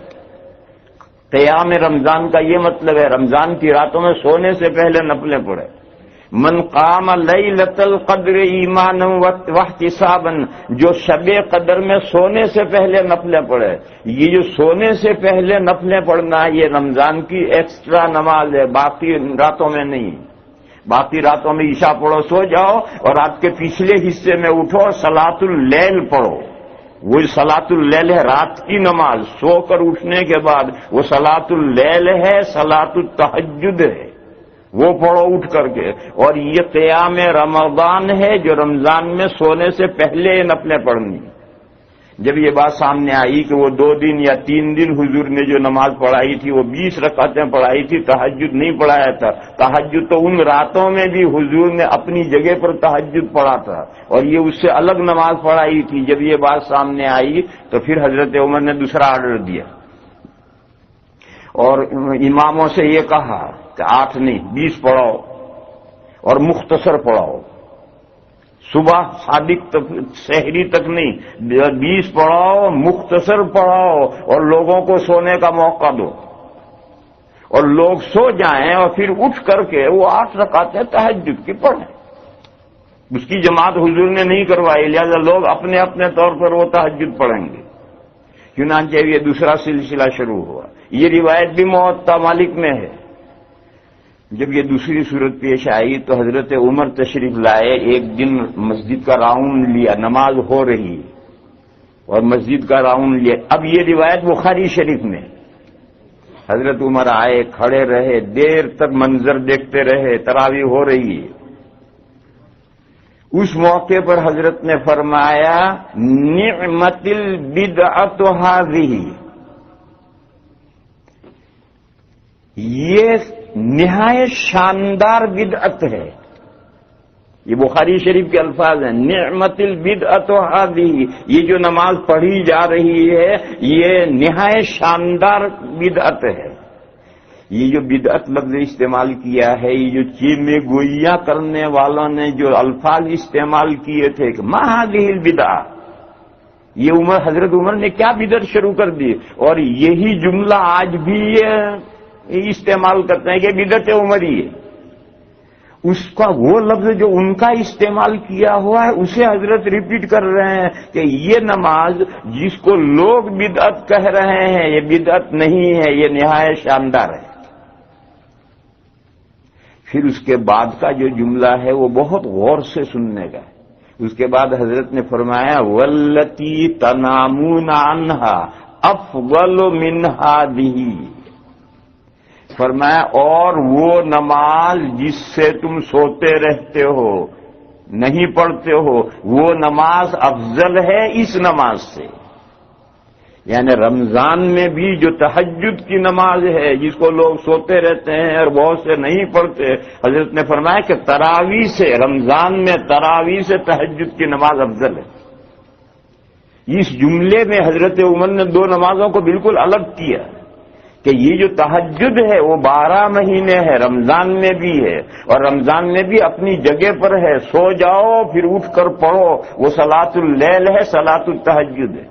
قیام رمضان کا یہ مطلب ہے رمضان کی راتوں میں سونے سے پہلے نفلیں پڑھے۔ من قام لیلۃ القدر ایمانا واحتسابا، جو شب قدر میں سونے سے پہلے نفلیں پڑھے۔ یہ جو سونے سے پہلے نفلیں پڑھنا یہ رمضان کی ایکسٹرا نماز ہے، باقی راتوں میں نہیں۔ باقی راتوں میں عشاء پڑھو، سو جاؤ، اور رات کے پچھلے حصے میں اٹھو اور صلاۃ اللیل پڑھو۔ وہ صلاۃ اللیل ہے رات کی نماز، سو کر اٹھنے کے بعد، وہ صلاۃ اللیل ہے، صلاۃ التہجد ہے، وہ پڑھو اٹھ کر کے۔ اور یہ قیام رمضان ہے جو رمضان میں سونے سے پہلے نفلیں پڑھنی۔ جب یہ بات سامنے آئی کہ وہ 2 دن یا 3 دن حضور نے جو نماز پڑھائی تھی وہ 20 رکعتیں پڑھائی تھی، تہجد نہیں پڑھایا تھا، تہجد تو ان راتوں میں بھی حضور نے اپنی جگہ پر تہجد پڑھا تھا، اور یہ اس سے الگ نماز پڑھائی تھی۔ جب یہ بات سامنے آئی تو پھر حضرت عمر نے دوسرا آرڈر دیا اور اماموں سے یہ کہا کہ 8 نہیں 20 پڑھاؤ اور مختصر پڑھاؤ، صبح صادق تک سحری تک نہیں، 20 پڑھاؤ، مختصر پڑھاؤ اور لوگوں کو سونے کا موقع دو، اور لوگ سو جائیں اور پھر اٹھ کر کے وہ 8 رکعتیں تہجد کی پڑھیں۔ اس کی جماعت حضور نے نہیں کروائی، لہذا لوگ اپنے اپنے طور پر وہ تہجد پڑھیں گے۔ چنانچہ یہ دوسرا سلسلہ شروع ہوا۔ یہ روایت بھی موطا مالک میں ہے۔ جب یہ دوسری صورت پیش آئی تو حضرت عمر تشریف لائے، ایک دن مسجد کا راؤنڈ لیا، نماز ہو رہی اور مسجد کا راؤنڈ لیا۔ اب یہ روایت بخاری شریف میں، حضرت عمر آئے، کھڑے رہے، دیر تک منظر دیکھتے رہے، تراویح ہو رہی ہے۔ اس موقع پر حضرت نے فرمایا نعمت البدعۃ ھذہ، یہ نہایت شاندار بدعت ہے۔ یہ بخاری شریف کے الفاظ ہیں، نعمت البدعۃ ھذہ، یہ جو نماز پڑھی جا رہی ہے یہ نہایت شاندار بدعت ہے۔ یہ جو بدعت لفظ استعمال کیا ہے، یہ جو چیمے گوئیاں کرنے والوں نے جو الفاظ استعمال کیے تھے کہ ما ھذہ البدعہ، یہ حضرت عمر نے کیا بدعت شروع کر دی، اور یہی جملہ آج بھی استعمال کرتے ہیں کہ بدعت عمری ہے۔ اس کا وہ لفظ جو ان کا استعمال کیا ہوا ہے اسے حضرت ریپیٹ کر رہے ہیں کہ یہ نماز جس کو لوگ بدعت کہہ رہے ہیں یہ بدعت نہیں ہے، یہ نہایت شاندار ہے۔ پھر اس کے بعد کا جو جملہ ہے وہ بہت غور سے سننے کا ہے۔ اس کے بعد حضرت نے فرمایا واللتی تنامون عنہا افضل من ھذہ، فرمایا اور وہ نماز جس سے تم سوتے رہتے ہو، نہیں پڑھتے ہو، وہ نماز افضل ہے اس نماز سے۔ یعنی رمضان میں بھی جو تہجد کی نماز ہے جس کو لوگ سوتے رہتے ہیں اور بہت سے نہیں پڑھتے، حضرت نے فرمایا کہ تراویح سے، رمضان میں تراویح سے تہجد کی نماز افضل ہے۔ اس جملے میں حضرت عمر نے 2 نمازوں کو بالکل الگ کیا کہ یہ جو تہجد ہے وہ 12 مہینے ہے، رمضان میں بھی ہے، اور رمضان میں بھی اپنی جگہ پر ہے، سو جاؤ پھر اٹھ کر پڑھو، وہ صلاۃ اللیل ہے، صلاۃ التہجد ہے۔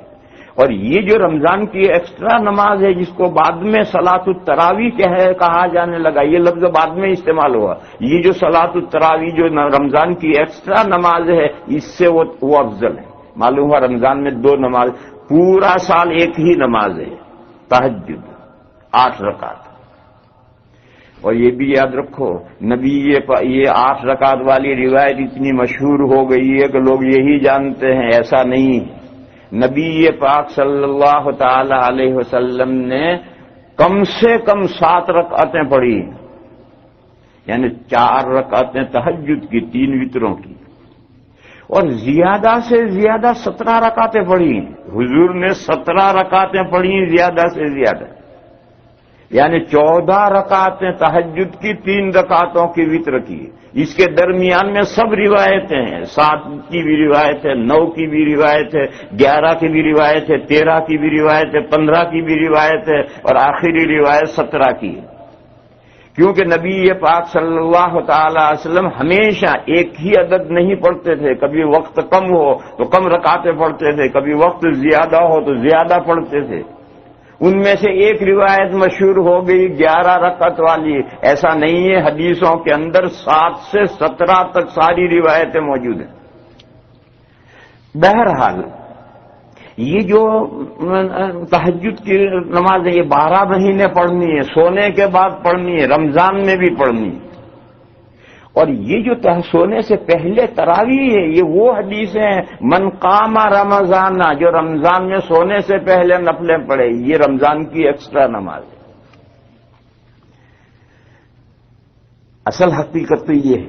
اور یہ جو رمضان کی ایکسٹرا نماز ہے جس کو بعد میں صلاۃ التراویح کہا جانے لگا، یہ لفظ بعد میں استعمال ہوا، یہ جو صلاۃ التراویح جو رمضان کی ایکسٹرا نماز ہے اس سے وہ افضل ہے۔ معلوم ہوا رمضان میں 2 نماز، پورا سال ایک ہی نماز ہے تہجد، 8 رکعت۔ اور یہ بھی یاد رکھو نبی یہ 8 رکعت والی روایت اتنی مشہور ہو گئی ہے کہ لوگ یہی جانتے ہیں، ایسا نہیں ہے۔ نبی پاک صلی اللہ تعالی علیہ وسلم نے کم سے کم 7 رکعتیں پڑھی، یعنی 4 رکعتیں تہجد کی، 3 وتروں کی، اور زیادہ سے زیادہ 17 رکعتیں پڑھی۔ حضور نے 17 رکعتیں پڑھی زیادہ سے زیادہ، یعنی 14 رکعتیں تہجد کی، 3 رکعتوں کی وتر کی۔ اس کے درمیان میں سب روایتیں ہیں، 7 کی بھی روایت ہے، 9 کی بھی روایت ہے، 11 کی بھی روایت ہے، 13 کی بھی روایت ہے، 15 کی بھی روایت ہے، اور آخری روایت 17 کی ہے۔ کیونکہ نبی پاک صلی اللہ تعالی علیہ وسلم ہمیشہ ایک ہی عدد نہیں پڑھتے تھے، کبھی وقت کم ہو تو کم رکعتیں پڑھتے تھے، کبھی وقت زیادہ ہو تو زیادہ پڑھتے تھے۔ ان میں سے ایک روایت مشہور ہو گئی 11 رکعت والی، ایسا نہیں ہے، حدیثوں کے اندر 7 سے 17 تک ساری روایتیں موجود ہیں۔ بہرحال یہ جو تہجد کی نماز ہے یہ 12 مہینے پڑھنی ہے، سونے کے بعد پڑھنی ہے، رمضان میں بھی پڑھنی ہے۔ اور یہ جو سونے سے پہلے تراویح ہے یہ وہ حدیثیں ہیں من قام رمضان، جو رمضان میں سونے سے پہلے نفلیں پڑھے، یہ رمضان کی ایکسٹرا نماز ہے۔ اصل حقیقت تو یہ ہے،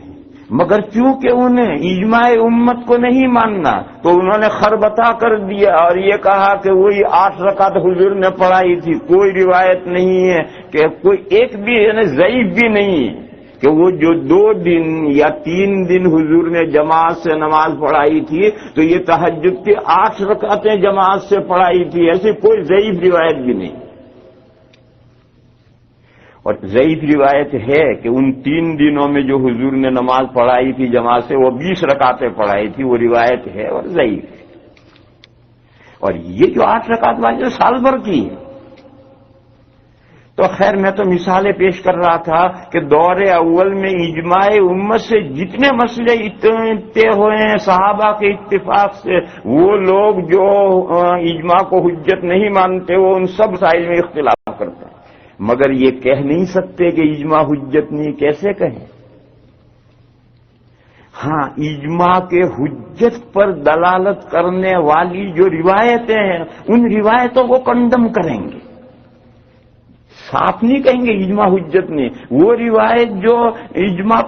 مگر چونکہ انہیں اجماع امت کو نہیں ماننا تو انہوں نے خربطا کر دیا اور یہ کہا کہ وہی 8 رکعت حضور نے پڑھائی تھی۔ کوئی روایت نہیں ہے کہ کوئی ایک بھی، یعنی ضعیف بھی نہیں ہے کہ وہ جو 2 دن یا 3 دن حضور نے جماعت سے نماز پڑھائی تھی تو یہ تہجد کی 8 رکعتیں جماعت سے پڑھائی تھی، ایسی کوئی ضعیف روایت بھی نہیں۔ اور ضعیف روایت ہے کہ ان 3 دنوں میں جو حضور نے نماز پڑھائی تھی جماعت سے وہ 20 رکعتیں پڑھائی تھی، وہ روایت ہے اور ضعیف ہے۔ اور یہ جو 8 رکعت والی جو سال بھر کی ہے، تو خیر میں تو مثالیں پیش کر رہا تھا کہ دور اول میں اجماع امت سے جتنے مسئلے طے ہوئے ہیں صحابہ کے اتفاق سے، وہ لوگ جو اجماع کو حجت نہیں مانتے وہ ان سب مسائل میں اختلاف کرتے ہیں، مگر یہ کہہ نہیں سکتے کہ اجماع حجت نہیں۔ کیسے کہیں؟ ہاں، اجماع کے حجت پر دلالت کرنے والی جو روایتیں ہیں ان روایتوں کو کنڈم کریں گے، صاف نہیں کہیں گے اجماع حجت نہیں۔ وہ روایت جو اجماع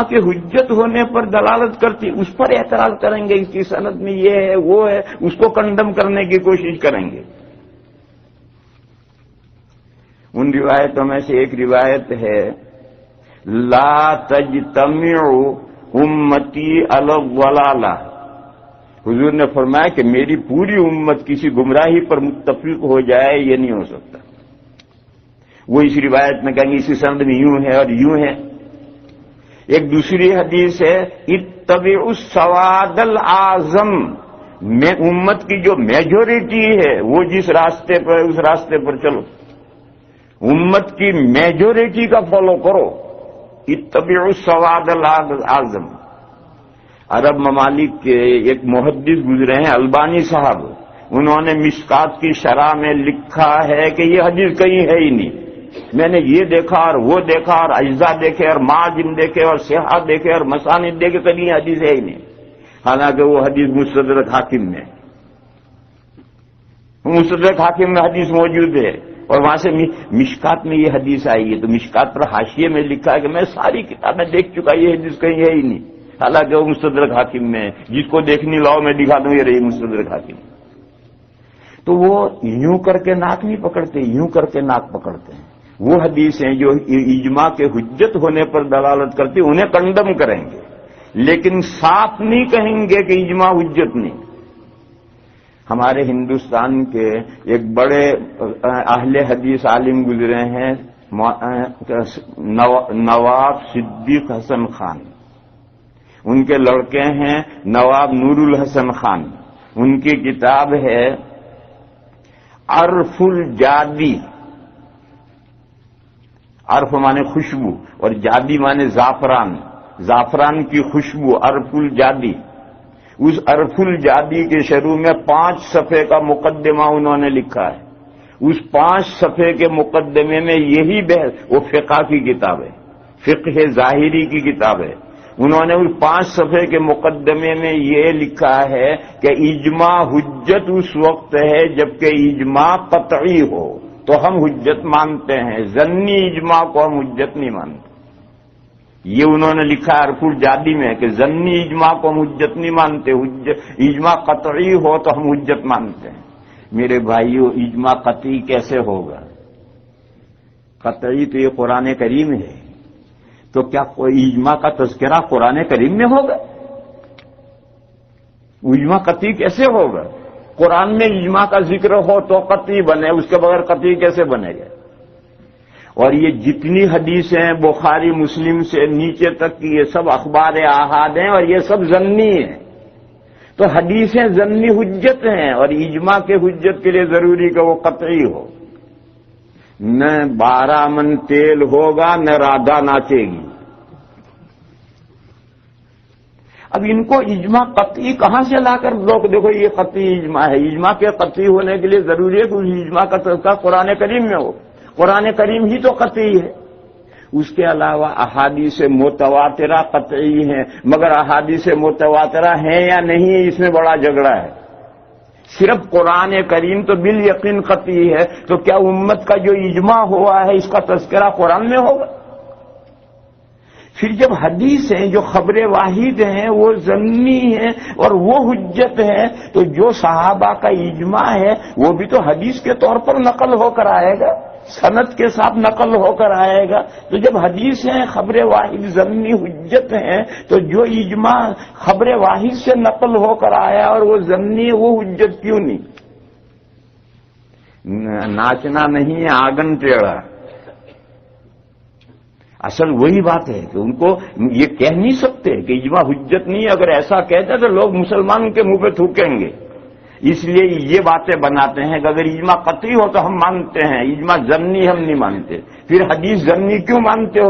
کے حجت ہونے پر دلالت کرتی اس پر اعتراض کریں گے، اس کی سند میں یہ ہے وہ ہے، اس کو کنڈم کرنے کی کوشش کریں گے۔ ان روایتوں میں سے ایک روایت ہے لا تجتمع امتی علی الضلالہ، حضور نے فرمایا کہ میری پوری امت کسی گمراہی پر متفق ہو جائے، یہ نہیں ہو سکتا۔ وہ اس روایت میں کہیں گے اسی سند میں یوں ہے اور یوں ہے۔ ایک دوسری حدیث ہے اتبعوا السواد الاعظم، میں امت کی جو میجورٹی ہے وہ جس راستے پر اس راستے پر چلو، امت کی میجورٹی کا فالو کرو۔ اتبعوا السواد الاعظم۔ عرب ممالک کے ایک محدث گزرے ہیں البانی صاحب، انہوں نے مشکات کی شرح میں لکھا ہے کہ یہ حدیث کہیں ہے ہی نہیں، میں نے یہ دیکھا اور وہ دیکھا اور اجزاء دیکھے اور معاجم دیکھے اور صحاح دیکھے اور مسانید دیکھے، کہیں یہ حدیث ہے ہی نہیں، حالانکہ وہ حدیث مستدرک حاکم میں، مستدرک حاکم میں حدیث موجود ہے، اور وہاں سے مشکات میں یہ حدیث آئی ہے، تو مشکات پر حاشیے میں لکھا ہے کہ میں ساری کتابیں دیکھ چکا، یہ حدیث کہیں ہے ہی نہیں، حالانکہ وہ مستدرک حاکم میں، جس کو دیکھنی لاؤ میں دکھا دوں یہ رہی مستدرک حاکم۔ تو وہ یوں کر کے ناک نہیں پکڑتے، یوں کر کے ناک پکڑتے ہیں۔ وہ حدیثیں جو اجماع کے حجت ہونے پر دلالت کرتی انہیں کنڈم کریں گے، لیکن صاف نہیں کہیں گے کہ اجماع حجت نہیں۔ ہمارے ہندوستان کے ایک بڑے اہل حدیث عالم گزرے ہیں نواب صدیق حسن خان، ان کے لڑکے ہیں نواب نور الحسن خان، ان کی کتاب ہے عرف الجادی، عرف مانے خوشبو اور جادی مانے زعفران، زعفران کی خوشبو، عرف الجادی۔ اس عرف الجادی کے شروع میں 5 صفحے کا مقدمہ انہوں نے لکھا ہے، اس 5 صفحے کے مقدمے میں یہی بحث، وہ فقہ کی کتاب ہے، فقہ ظاہری کی کتاب ہے، انہوں نے اس 5 صفحے کے مقدمے میں یہ لکھا ہے کہ اجماع حجت اس وقت ہے جبکہ اجماع قطعی ہو تو ہم حجت مانتے ہیں، ظنی اجماع کو ہم حجت نہیں مانتے۔ یہ انہوں نے لکھا ہے عرف الجادی میں کہ ظنی اجماع کو ہم حجت نہیں مانتے، اجماع قطعی ہو تو ہم حجت مانتے ہیں۔ میرے بھائیو، اجماع قطعی کیسے ہوگا؟ قطعی تو یہ قرآن کریم ہے، تو کیا کوئی اجماع کا تذکرہ قرآن کریم میں ہوگا؟ اجماع قطعی کیسے ہوگا؟ قرآن میں اجماع کا ذکر ہو تو قطعی بنے، اس کے بغیر قطعی کیسے بنے گا؟ اور یہ جتنی حدیثیں بخاری مسلم سے نیچے تک کی یہ سب اخبار احاد ہیں اور یہ سب ظنی ہیں، تو حدیثیں ظنی حجت ہیں، اور اجماع کے حجت کے لیے ضروری کہ وہ قطعی ہو۔ نہ 12 من تیل ہوگا نہ رادھا ناچے گی۔ اب ان کو اجماع قطعی کہاں سے لا کر لوگ دیکھو یہ قطعی اجماع ہے؟ اجماع کے قطعی ہونے کے لیے ضروری ہے کہ اس اجماع کا تذکرہ قرآن کریم میں ہو، قرآن کریم ہی تو قطعی ہے۔ اس کے علاوہ احادیث متواترہ قطعی ہیں، مگر احادیث متواترہ ہیں یا نہیں اس میں بڑا جھگڑا ہے۔ صرف قرآن کریم تو بالیقین قطعی ہے، تو کیا امت کا جو اجماع ہوا ہے اس کا تذکرہ قرآن میں ہوگا؟ پھر جب حدیث ہیں جو خبر واحد ہیں وہ ضمنی ہیں اور وہ حجت ہیں، تو جو صحابہ کا اجماع ہے وہ بھی تو حدیث کے طور پر نقل ہو کر آئے گا، سند کے ساتھ نقل ہو کر آئے گا۔ تو جب حدیث ہیں خبر واحد ضمنی حجت ہیں، تو جو اجماع خبر واحد سے نقل ہو کر آیا اور وہ ضمنی وہ حجت کیوں نہیں؟ ناچنا نہیں ہے آنگن ٹیڑھا، اصل وہی بات ہے کہ ان کو یہ کہہ نہیں سکتے کہ اجماع حجت نہیں ہے. اگر ایسا کہتے تو لوگ مسلمانوں کے منہ پہ تھوکیں گے. اس لیے یہ باتیں بناتے ہیں کہ اگر اجماع قطعی ہو تو ہم مانتے ہیں, اجماع ظنی ہم نہیں مانتے. پھر حدیث ظنی کیوں مانتے ہو؟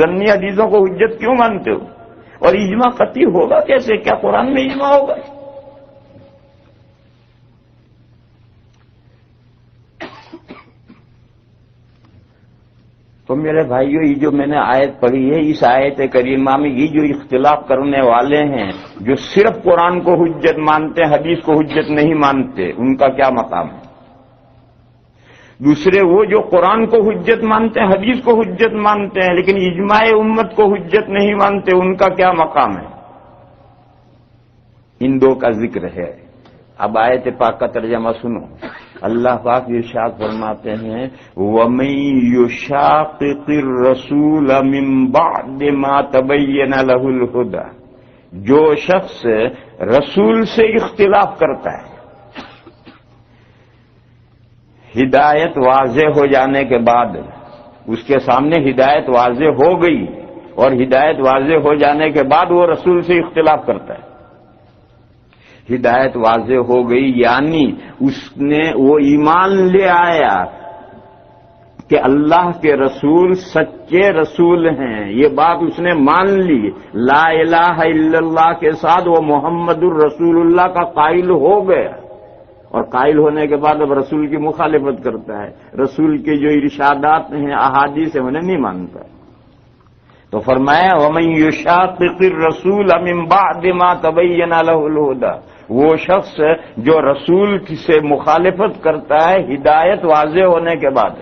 ظنی حدیثوں کو حجت کیوں مانتے ہو؟ اور اجماع قطعی ہوگا کیسے؟ کیا قرآن میں اجماع ہوگا؟ تو میرے بھائیوں, یہ جو میں نے آیت پڑھی ہے, اس آیت کریمہ میں یہ جو اختلاف کرنے والے ہیں, جو صرف قرآن کو حجت مانتے ہیں, حدیث کو حجت نہیں مانتے, ان کا کیا مقام ہے؟ دوسرے وہ جو قرآن کو حجت مانتے ہیں, حدیث کو حجت مانتے ہیں, لیکن اجماع امت کو حجت نہیں مانتے, ان کا کیا مقام ہے؟ ان دو کا ذکر ہے. اب آیت پاک کا ترجمہ سنو. اللہ پاک ارشاد فرماتے ہیں وَمَن يُشَاقِقِ الرَّسُولَ مِن بَعْدِ مَا تَبَيَّنَ لَهُ الْهُدَى, جو شخص رسول سے اختلاف کرتا ہے, ہدایت واضح ہو جانے کے بعد, اس کے سامنے ہدایت واضح ہو گئی اور ہدایت واضح ہو جانے کے بعد وہ رسول سے اختلاف کرتا ہے. ہدایت واضح ہو گئی یعنی اس نے وہ ایمان لے آیا کہ اللہ کے رسول سچے رسول ہیں, یہ بات اس نے مان لی, لا الہ الا اللہ کے ساتھ وہ محمد الرسول اللہ کا قائل ہو گیا, اور قائل ہونے کے بعد اب رسول کی مخالفت کرتا ہے, رسول کے جو ارشادات ہیں, احادیث ہیں, انہیں نہیں مانتا. تو فرمایا وَمَن يُشَاقِقِ الرَّسُولَ مِن بَعْدِ مَا تَبَيَّنَ لَهُ الْهُدَى, وہ شخص جو رسول سے مخالفت کرتا ہے ہدایت واضح ہونے کے بعد.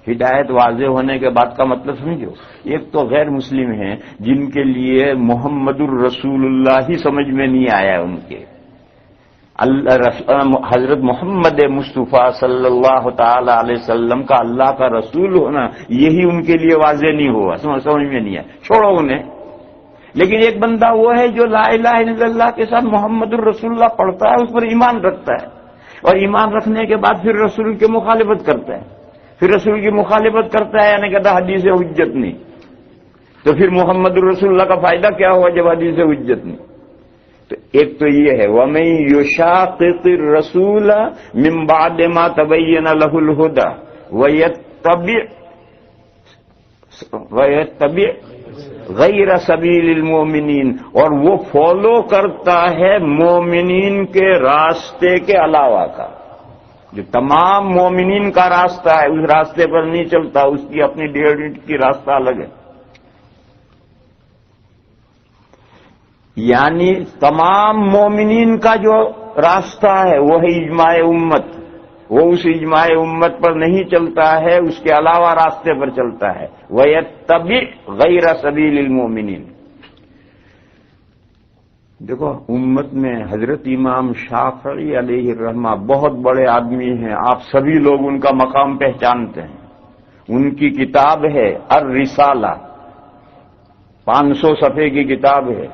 ہدایت واضح ہونے کے بعد کا مطلب سمجھو, ایک تو غیر مسلم ہیں جن کے لیے محمد الرسول اللہ ہی سمجھ میں نہیں آیا, ان کے حضرت محمد مصطفیٰ صلی اللہ تعالی علیہ وسلم کا اللہ کا رسول ہونا یہی ان کے لیے واضح نہیں ہوا, سمجھ میں نہیں آیا, چھوڑو انہیں. لیکن ایک بندہ وہ ہے جو لا الہ الا اللہ کے ساتھ محمد الرسول اللہ پڑھتا ہے, اس پر ایمان رکھتا ہے, اور ایمان رکھنے کے بعد پھر رسول کی مخالفت کرتا ہے. پھر رسول کی مخالفت کرتا ہے یعنی کہتا حدیث حجت نہیں, تو پھر محمد الرسول اللہ کا فائدہ کیا ہوا جب حدیث حجت نہیں؟ تو ایک تو یہ ہے وَمَن يُشَاقِقِ الرَّسُولَ مِن بَعْدِ مَا تَبَيَّنَ لَهُ الْهُدَى وَيَتَّبِعْ غیر سبیل المومنین, اور وہ فالو کرتا ہے مومنین کے راستے کے علاوہ کا, جو تمام مومنین کا راستہ ہے اس راستے پر نہیں چلتا, اس کی اپنی ڈیڑھ کی راستہ الگ ہے. یعنی تمام مومنین کا جو راستہ ہے وہ ہے اجماع امت, وہ اس اجماع امت پر نہیں چلتا ہے, اس کے علاوہ راستے پر چلتا ہے. وَيَتَّبِعْ غَيْرَ سَبِيلِ الْمُؤْمِنِينَ. دیکھو امت میں حضرت امام شافعی علیہ الرحمہ بہت بڑے آدمی ہیں, آپ سبھی لوگ ان کا مقام پہچانتے ہیں. ان کی کتاب ہے الرسالہ, 500 صفحے کی کتاب ہے.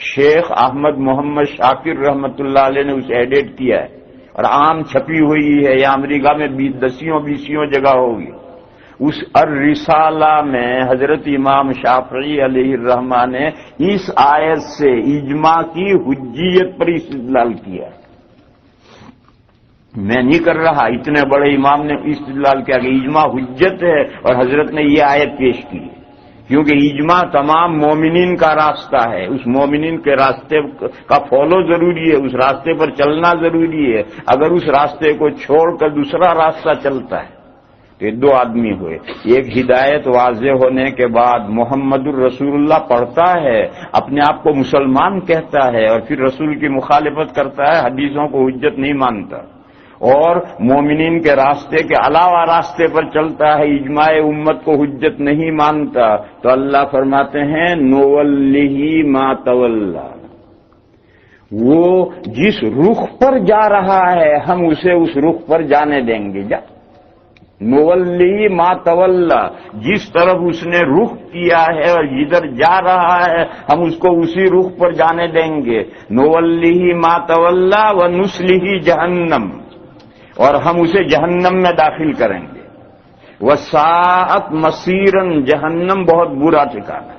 شیخ احمد محمد شاکر رحمۃ اللہ علیہ نے اسے ایڈٹ کیا ہے, اور عام چھپی ہوئی ہے, یا امریکہ میں 10 جگہ ہوگی. اس الرسالہ میں حضرت امام شافعی علیہ الرحمہ نے اس آیت سے اجماع کی حجیت پر استدلال کیا. میں نہیں کر رہا, اتنے بڑے امام نے استدلال کیا کہ اجماع حجت ہے, اور حضرت نے یہ آیت پیش کی, کیونکہ اجماع تمام مومنین کا راستہ ہے, اس مومنین کے راستے کا فالو ضروری ہے, اس راستے پر چلنا ضروری ہے. اگر اس راستے کو چھوڑ کر دوسرا راستہ چلتا ہے تو یہ دو آدمی ہوئے. ایک ہدایت واضح ہونے کے بعد محمد الرسول اللہ پڑھتا ہے, اپنے آپ کو مسلمان کہتا ہے, اور پھر رسول کی مخالفت کرتا ہے, حدیثوں کو حجت نہیں مانتا, اور مومنین کے راستے کے علاوہ راستے پر چلتا ہے, اجماع امت کو حجت نہیں مانتا, تو اللہ فرماتے ہیں نُوَلِّهِ مَا تَوَلَّى, وہ جس رخ پر جا رہا ہے ہم اسے اس رخ پر جانے دیں گے. نُوَلِّهِ مَا تَوَلَّى, جس طرف اس نے رخ کیا ہے اور جدھر جا رہا ہے ہم اس کو اسی رخ پر جانے دیں گے. نُوَلِّهِ مَا تَوَلَّى وَنُصْلِهِ جَهَنَّمَ, اور ہم اسے جہنم میں داخل کریں گے. وساعت مصیرن، جہنم بہت برا ٹھکانہ ہے۔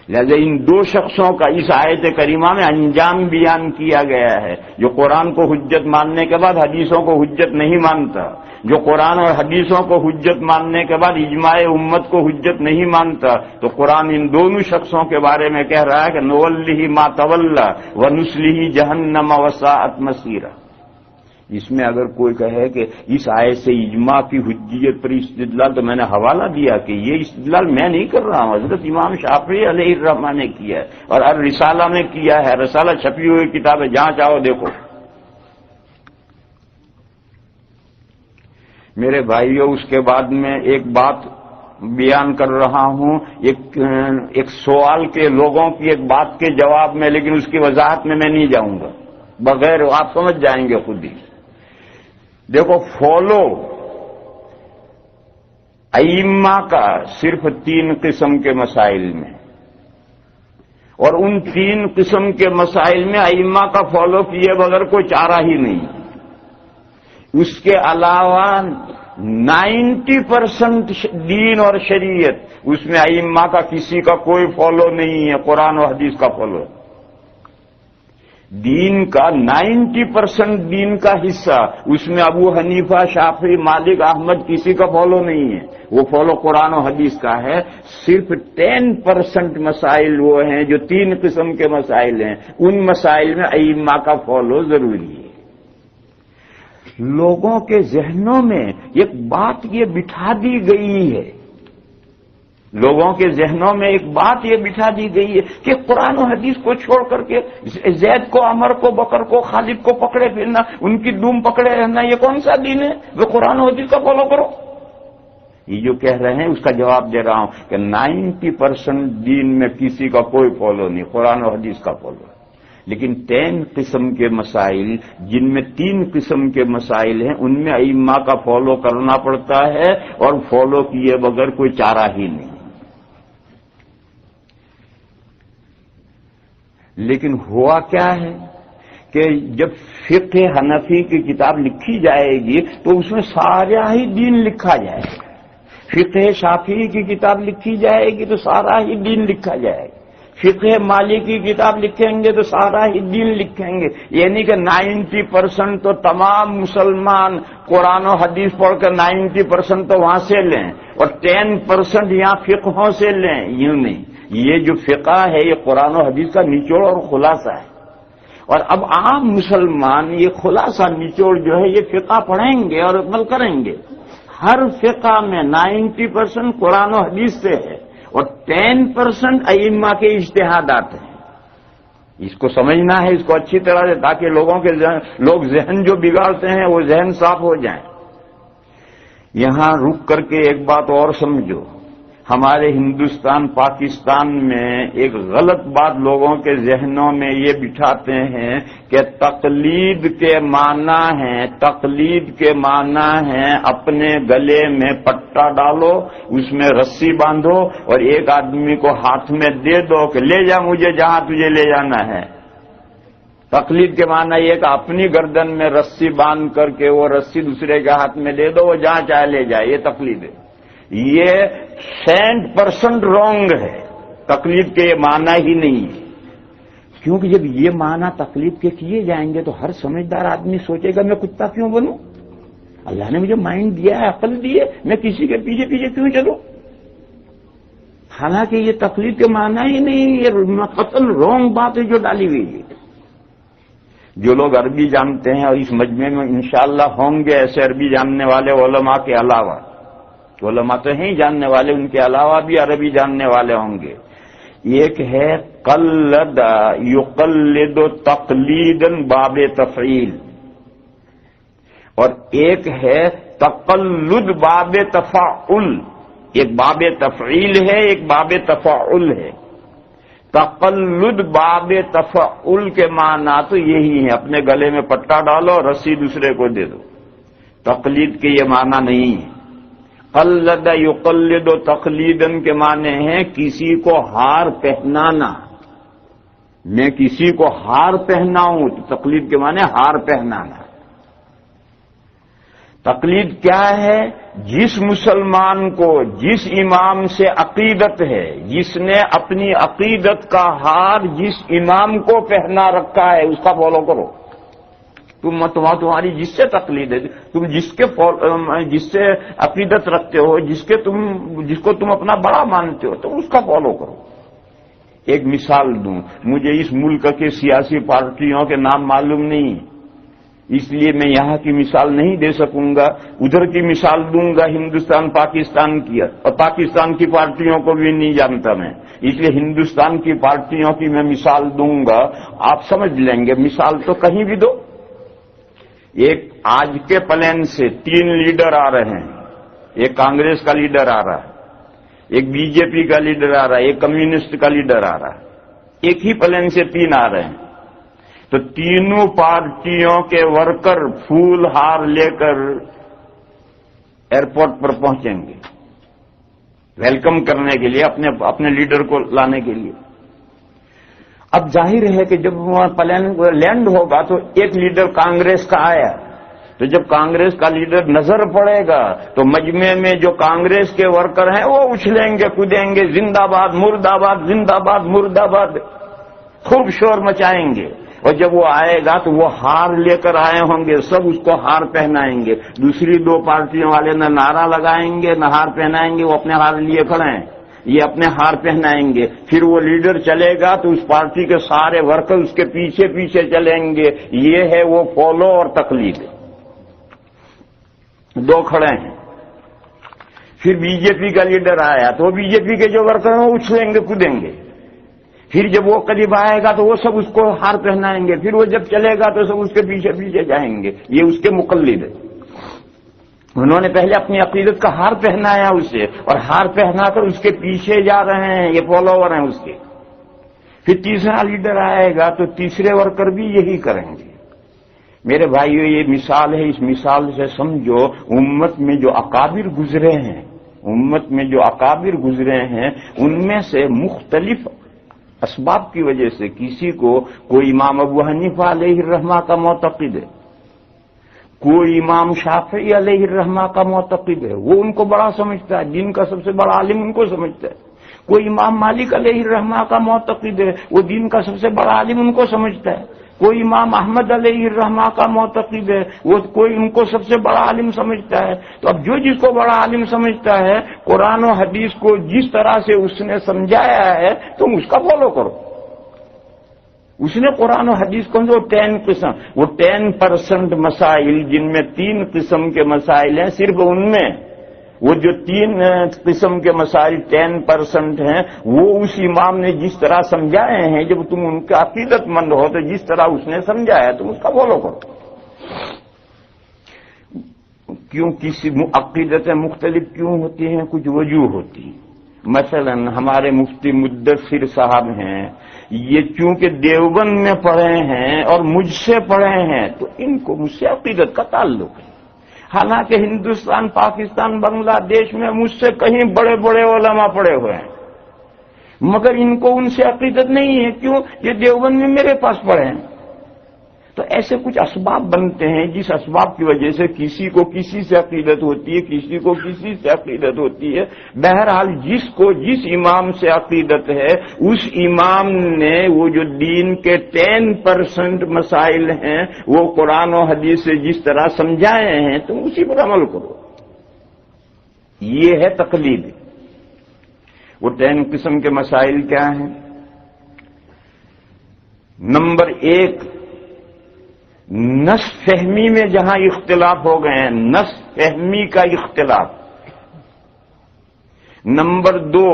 لہذا ان دو شخصوں کا اس آیت کریمہ میں انجام بیان کیا گیا ہے۔ جو قرآن کو حجت ماننے کے بعد حدیثوں کو حجت نہیں مانتا، جو قرآن اور حدیثوں کو حجت ماننے کے بعد اجماع امت کو حجت نہیں مانتا، تو قرآن ان دونوں شخصوں کے بارے میں کہہ رہا ہے کہ نولہ ما تولی ونصلہ جہنم وساعت مصیرا۔ اس میں اگر کوئی کہے کہ اس آیت سے اجماع کی حجیت پر استدلال، تو میں نے حوالہ دیا کہ یہ استدلال میں نہیں کر رہا ہوں، حضرت امام شافعی علیہ الرحمہ نے کیا ہے اور الرسالہ میں کیا ہے۔ رسالہ چھپی ہوئی کتاب ہے، جہاں چاہو دیکھو۔ میرے بھائیوں، اس کے بعد میں ایک بات بیان کر رہا ہوں، ایک سوال کے لوگوں کی ایک بات کے جواب میں، لیکن اس کی وضاحت میں نہیں جاؤں گا، بغیر آپ سمجھ جائیں گے خود ہی۔ دیکھو، فالو ائمہ کا صرف 3 قسم کے مسائل میں، اور ان 3 قسم کے مسائل میں ائمہ کا فالو کیے بغیر کوئی چارہ ہی نہیں۔ اس کے علاوہ 90% دین اور شریعت، اس میں ائمہ کا کسی کا کوئی فالو نہیں ہے، قرآن و حدیث کا فالو۔ دین کا 90% دین کا حصہ، اس میں ابو حنیفہ، شافعی، مالک، احمد کسی کا فالو نہیں ہے، وہ فالو قرآن و حدیث کا ہے۔ صرف 10% مسائل وہ ہیں جو 3 قسم کے مسائل ہیں، ان مسائل میں ائمہ کا فالو ضروری ہے۔ لوگوں کے ذہنوں میں ایک بات یہ بٹھا دی گئی ہے، لوگوں کے ذہنوں میں ایک بات یہ بٹھا دی گئی ہے کہ قرآن و حدیث کو چھوڑ کر کے زید کو، عمر کو، بکر کو، خالد کو پکڑے پھرنا، ان کی دوم پکڑے رہنا، یہ کون سا دین ہے؟ وہ قرآن و حدیث کا فالو کرو۔ یہ جو کہہ رہے ہیں اس کا جواب دے رہا ہوں کہ 90% دین میں کسی کا کوئی فالو نہیں، قرآن و حدیث کا فالو ہے۔ لیکن 10 قسم کے مسائل، جن میں 3 قسم کے مسائل ہیں، ان میں ائمہ کا فالو کرنا پڑتا ہے، اور فالو کیے بغیر کوئی چارہ ہی نہیں۔ لیکن ہوا کیا ہے کہ جب فقہ حنفی کی کتاب لکھی جائے گی تو اس میں سارا ہی دین لکھا جائے گا، فقہ شافعی کی کتاب لکھی جائے گی تو سارا ہی دین لکھا جائے گا، فقہ مالکی کی کتاب لکھیں گے تو سارا ہی دین لکھیں گے۔ یعنی کہ 90% تو تمام مسلمان قرآن و حدیث پڑھ کر 90% تو وہاں سے لیں، اور 10% یہاں فقہوں سے لیں، یوں نہیں۔ یہ جو فقہ ہے یہ قرآن و حدیث کا نچوڑ اور خلاصہ ہے، اور اب عام مسلمان یہ خلاصہ نچوڑ جو ہے یہ فقہ پڑھیں گے اور عمل کریں گے۔ ہر فقہ میں 90% قرآن و حدیث سے ہے، اور 10% ائمہ کے اجتہادات ہیں۔ اس کو سمجھنا ہے، اس کو اچھی طرح سے، تاکہ لوگ ذہن جو بگاڑتے ہیں وہ ذہن صاف ہو جائیں۔ یہاں رک کر کے ایک بات اور سمجھو، ہمارے ہندوستان پاکستان میں ایک غلط بات لوگوں کے ذہنوں میں یہ بٹھاتے ہیں کہ تقلید کے معنی ہیں اپنے گلے میں پٹا ڈالو، اس میں رسی باندھو اور ایک آدمی کو ہاتھ میں دے دو کہ لے جا مجھے جہاں تجھے لے جانا ہے۔ تقلید کے معنی یہ کہ اپنی گردن میں رسی باندھ کر کے وہ رسی دوسرے کے ہاتھ میں دے دو، وہ جہاں چاہے لے جائے، یہ تقلید ہے۔ یہ 100% رونگ ہے، تقلید کے یہ معنی ہی نہیں ہے، کیونکہ جب یہ معنی تقلید کے کیے جائیں گے تو ہر سمجھدار آدمی سوچے گا میں کتا کیوں بنوں؟ اللہ نے مجھے مائنڈ دیا ہے، عقل دی ہے، میں کسی کے پیچھے پیچھے کیوں چلوں؟ حالانکہ یہ تقلید کے معنی ہی نہیں، یہ قطعاً رونگ بات ہے جو ڈالی ہوئی ہے۔ جو لوگ عربی جانتے ہیں، اور اس مجمع میں انشاءاللہ ہوں گے ایسے عربی جاننے والے علماء کے علاوہ، علماء تو ہیں جاننے والے، ان کے علاوہ بھی عربی جاننے والے ہوں گے۔ ایک ہے قلد یقلد تقلیدا باب تفعیل، اور ایک ہے تقلد باب تفعل۔ ایک باب تفعیل ہے، ایک باب تفعل ہے۔ تقلد باب تفعل کے معنی تو یہی ہے، اپنے گلے میں پٹا ڈالو، رسی دوسرے کو دے دو۔ تقلید کے یہ معنی نہیں ہے۔ قلد یقلد و تقلیدن کے معنی ہیں کسی کو ہار پہنانا۔ میں کسی کو ہار پہناؤں تو تقلید کے معنی ہار پہنانا۔ تقلید کیا ہے؟ جس مسلمان کو جس امام سے عقیدت ہے، جس نے اپنی عقیدت کا ہار جس امام کو پہنا رکھا ہے، اس کا فالو کرو۔ تمہاری جس سے تقلید ہے، تم جس سے عقیدت رکھتے ہو، جس کو تم اپنا بڑا مانتے ہو، تم اس کا فالو کرو۔ ایک مثال دوں، مجھے اس ملک کے سیاسی پارٹیوں کے نام معلوم نہیں، اس لیے میں یہاں کی مثال نہیں دے سکوں گا، ادھر کی مثال دوں گا ہندوستان پاکستان کی، اور پاکستان کی پارٹیوں کو بھی نہیں جانتا میں، اس لیے ہندوستان کی پارٹیوں کی میں مثال دوں گا، آپ سمجھ لیں گے۔ مثال تو کہیں بھی دو۔ ایک آج کے پلین سے 3 لیڈر آ رہے ہیں، ایک کانگریس کا لیڈر آ رہا ہے، ایک بی جے پی کا لیڈر آ رہا ہے، ایک کمیونسٹ کا لیڈر آ رہا ہے، ایک ہی پلین سے 3 آ رہے ہیں، تو تینوں پارٹیوں کے ورکر پھول ہار لے کر ایئرپورٹ پر پہنچیں گے ویلکم کرنے کے لیے، اپنے لیڈر کو لانے کے لیے۔ اب ظاہر ہے کہ جب وہاں پلین لینڈ ہوگا تو ایک لیڈر کانگریس کا آیا، تو جب کانگریس کا لیڈر نظر پڑے گا تو مجمع میں جو کانگریس کے ورکر ہیں وہ اچھلیں گے، کودیں گے، زندہ باد مرد آباد، زندہ باد مرد آباد، خوب شور مچائیں گے۔ اور جب وہ آئے گا تو وہ ہار لے کر آئے ہوں گے، سب اس کو ہار پہنائیں گے، دوسری 2 پارٹیوں والے نہ نعرہ لگائیں گے نہ ہار پہنائیں گے، وہ اپنے ہار لیے کھڑے ہیں، یہ اپنے ہار پہنائیں گے۔ پھر وہ لیڈر چلے گا تو اس پارٹی کے سارے ورکر اس کے پیچھے پیچھے چلیں گے۔ یہ ہے وہ فالو اور تقلید۔ 2 کھڑے ہیں، پھر بی جے پی کا لیڈر آیا تو وہ بی جے پی کے جو ورکر ہیں وہ اچھلیں گے، کودیں گے، پھر جب وہ قریب آئے گا تو وہ سب اس کو ہار پہنائیں گے، پھر وہ جب چلے گا تو سب اس کے پیچھے پیچھے جائیں گے۔ یہ اس کے مقلد ہے، انہوں نے پہلے اپنی عقیدت کا ہار پہنایا اسے، اور ہار پہنا کر اس کے پیچھے جا رہے ہیں، یہ فالوور ہیں اس کے۔ پھر تیسرا لیڈر آئے گا تو تیسرے ورکر بھی یہی کریں گے۔ میرے بھائیو، یہ مثال ہے، اس مثال سے سمجھو امت میں جو اکابر گزرے ہیں، ان میں سے مختلف اسباب کی وجہ سے کسی کو کوئی امام ابو حنیفہ علیہ الرحمہ کا معتقد ہے، کوئی امام شافعی علیہ الرحمہ کا معتقد ہے، وہ ان کو بڑا سمجھتا ہے، دین کا سب سے بڑا عالم ان کو سمجھتا ہے، کوئی امام مالک علیہ الرحمہ کا معتقد ہے، وہ دین کا سب سے بڑا عالم ان کو سمجھتا ہے، کوئی امام احمد علیہ الرحمہ کا معتقد ہے، وہ کوئی ان کو سب سے بڑا عالم سمجھتا ہے۔ تو اب جو جس کو بڑا عالم سمجھتا ہے، قرآن و حدیث کو جس طرح سے اس نے سمجھایا ہے تم اس کا فالو کرو۔ اس نے قرآن و حدیث کو 10 قسم، وہ 10% مسائل جن میں 3 قسم کے مسائل ہیں، صرف ان میں وہ جو 3 قسم کے مسائل 10% ہیں، وہ اس امام نے جس طرح سمجھائے ہیں، جب تم ان کا عقیدت مند ہو تو جس طرح اس نے سمجھایا تم اس کا فالو کرو۔ کیوں کسی عقیدتیں مختلف کیوں ہوتی ہیں؟ کچھ وجوہ ہوتی ہیں۔ مثلا ہمارے مفتی مدثر صاحب ہیں، یہ چونکہ دیوبند میں پڑھے ہیں اور مجھ سے پڑھے ہیں تو ان کو مجھ سے عقیدت کا تعلق ہے، حالانکہ ہندوستان، پاکستان، بنگلہ دیش میں مجھ سے کہیں بڑے بڑے علماء پڑے ہوئے ہیں، مگر ان کو ان سے عقیدت نہیں ہے۔ کیوں؟ یہ دیوبند میں میرے پاس پڑے ہیں۔ تو ایسے کچھ اسباب بنتے ہیں جس اسباب کی وجہ سے کسی کو کسی سے عقیدت ہوتی ہے، کسی کو کسی سے عقیدت ہوتی ہے۔ بہرحال جس کو جس امام سے عقیدت ہے، اس امام نے وہ جو دین کے 10% مسائل ہیں وہ قرآن و حدیث سے جس طرح سمجھائے ہیں تم اسی پر عمل کرو۔ یہ ہے تقلید۔ وہ 10 قسم کے مسائل کیا ہیں؟ نمبر 1، نس فہمی میں جہاں اختلاف ہو گئے ہیں، نس فہمی کا اختلاف۔ نمبر 2،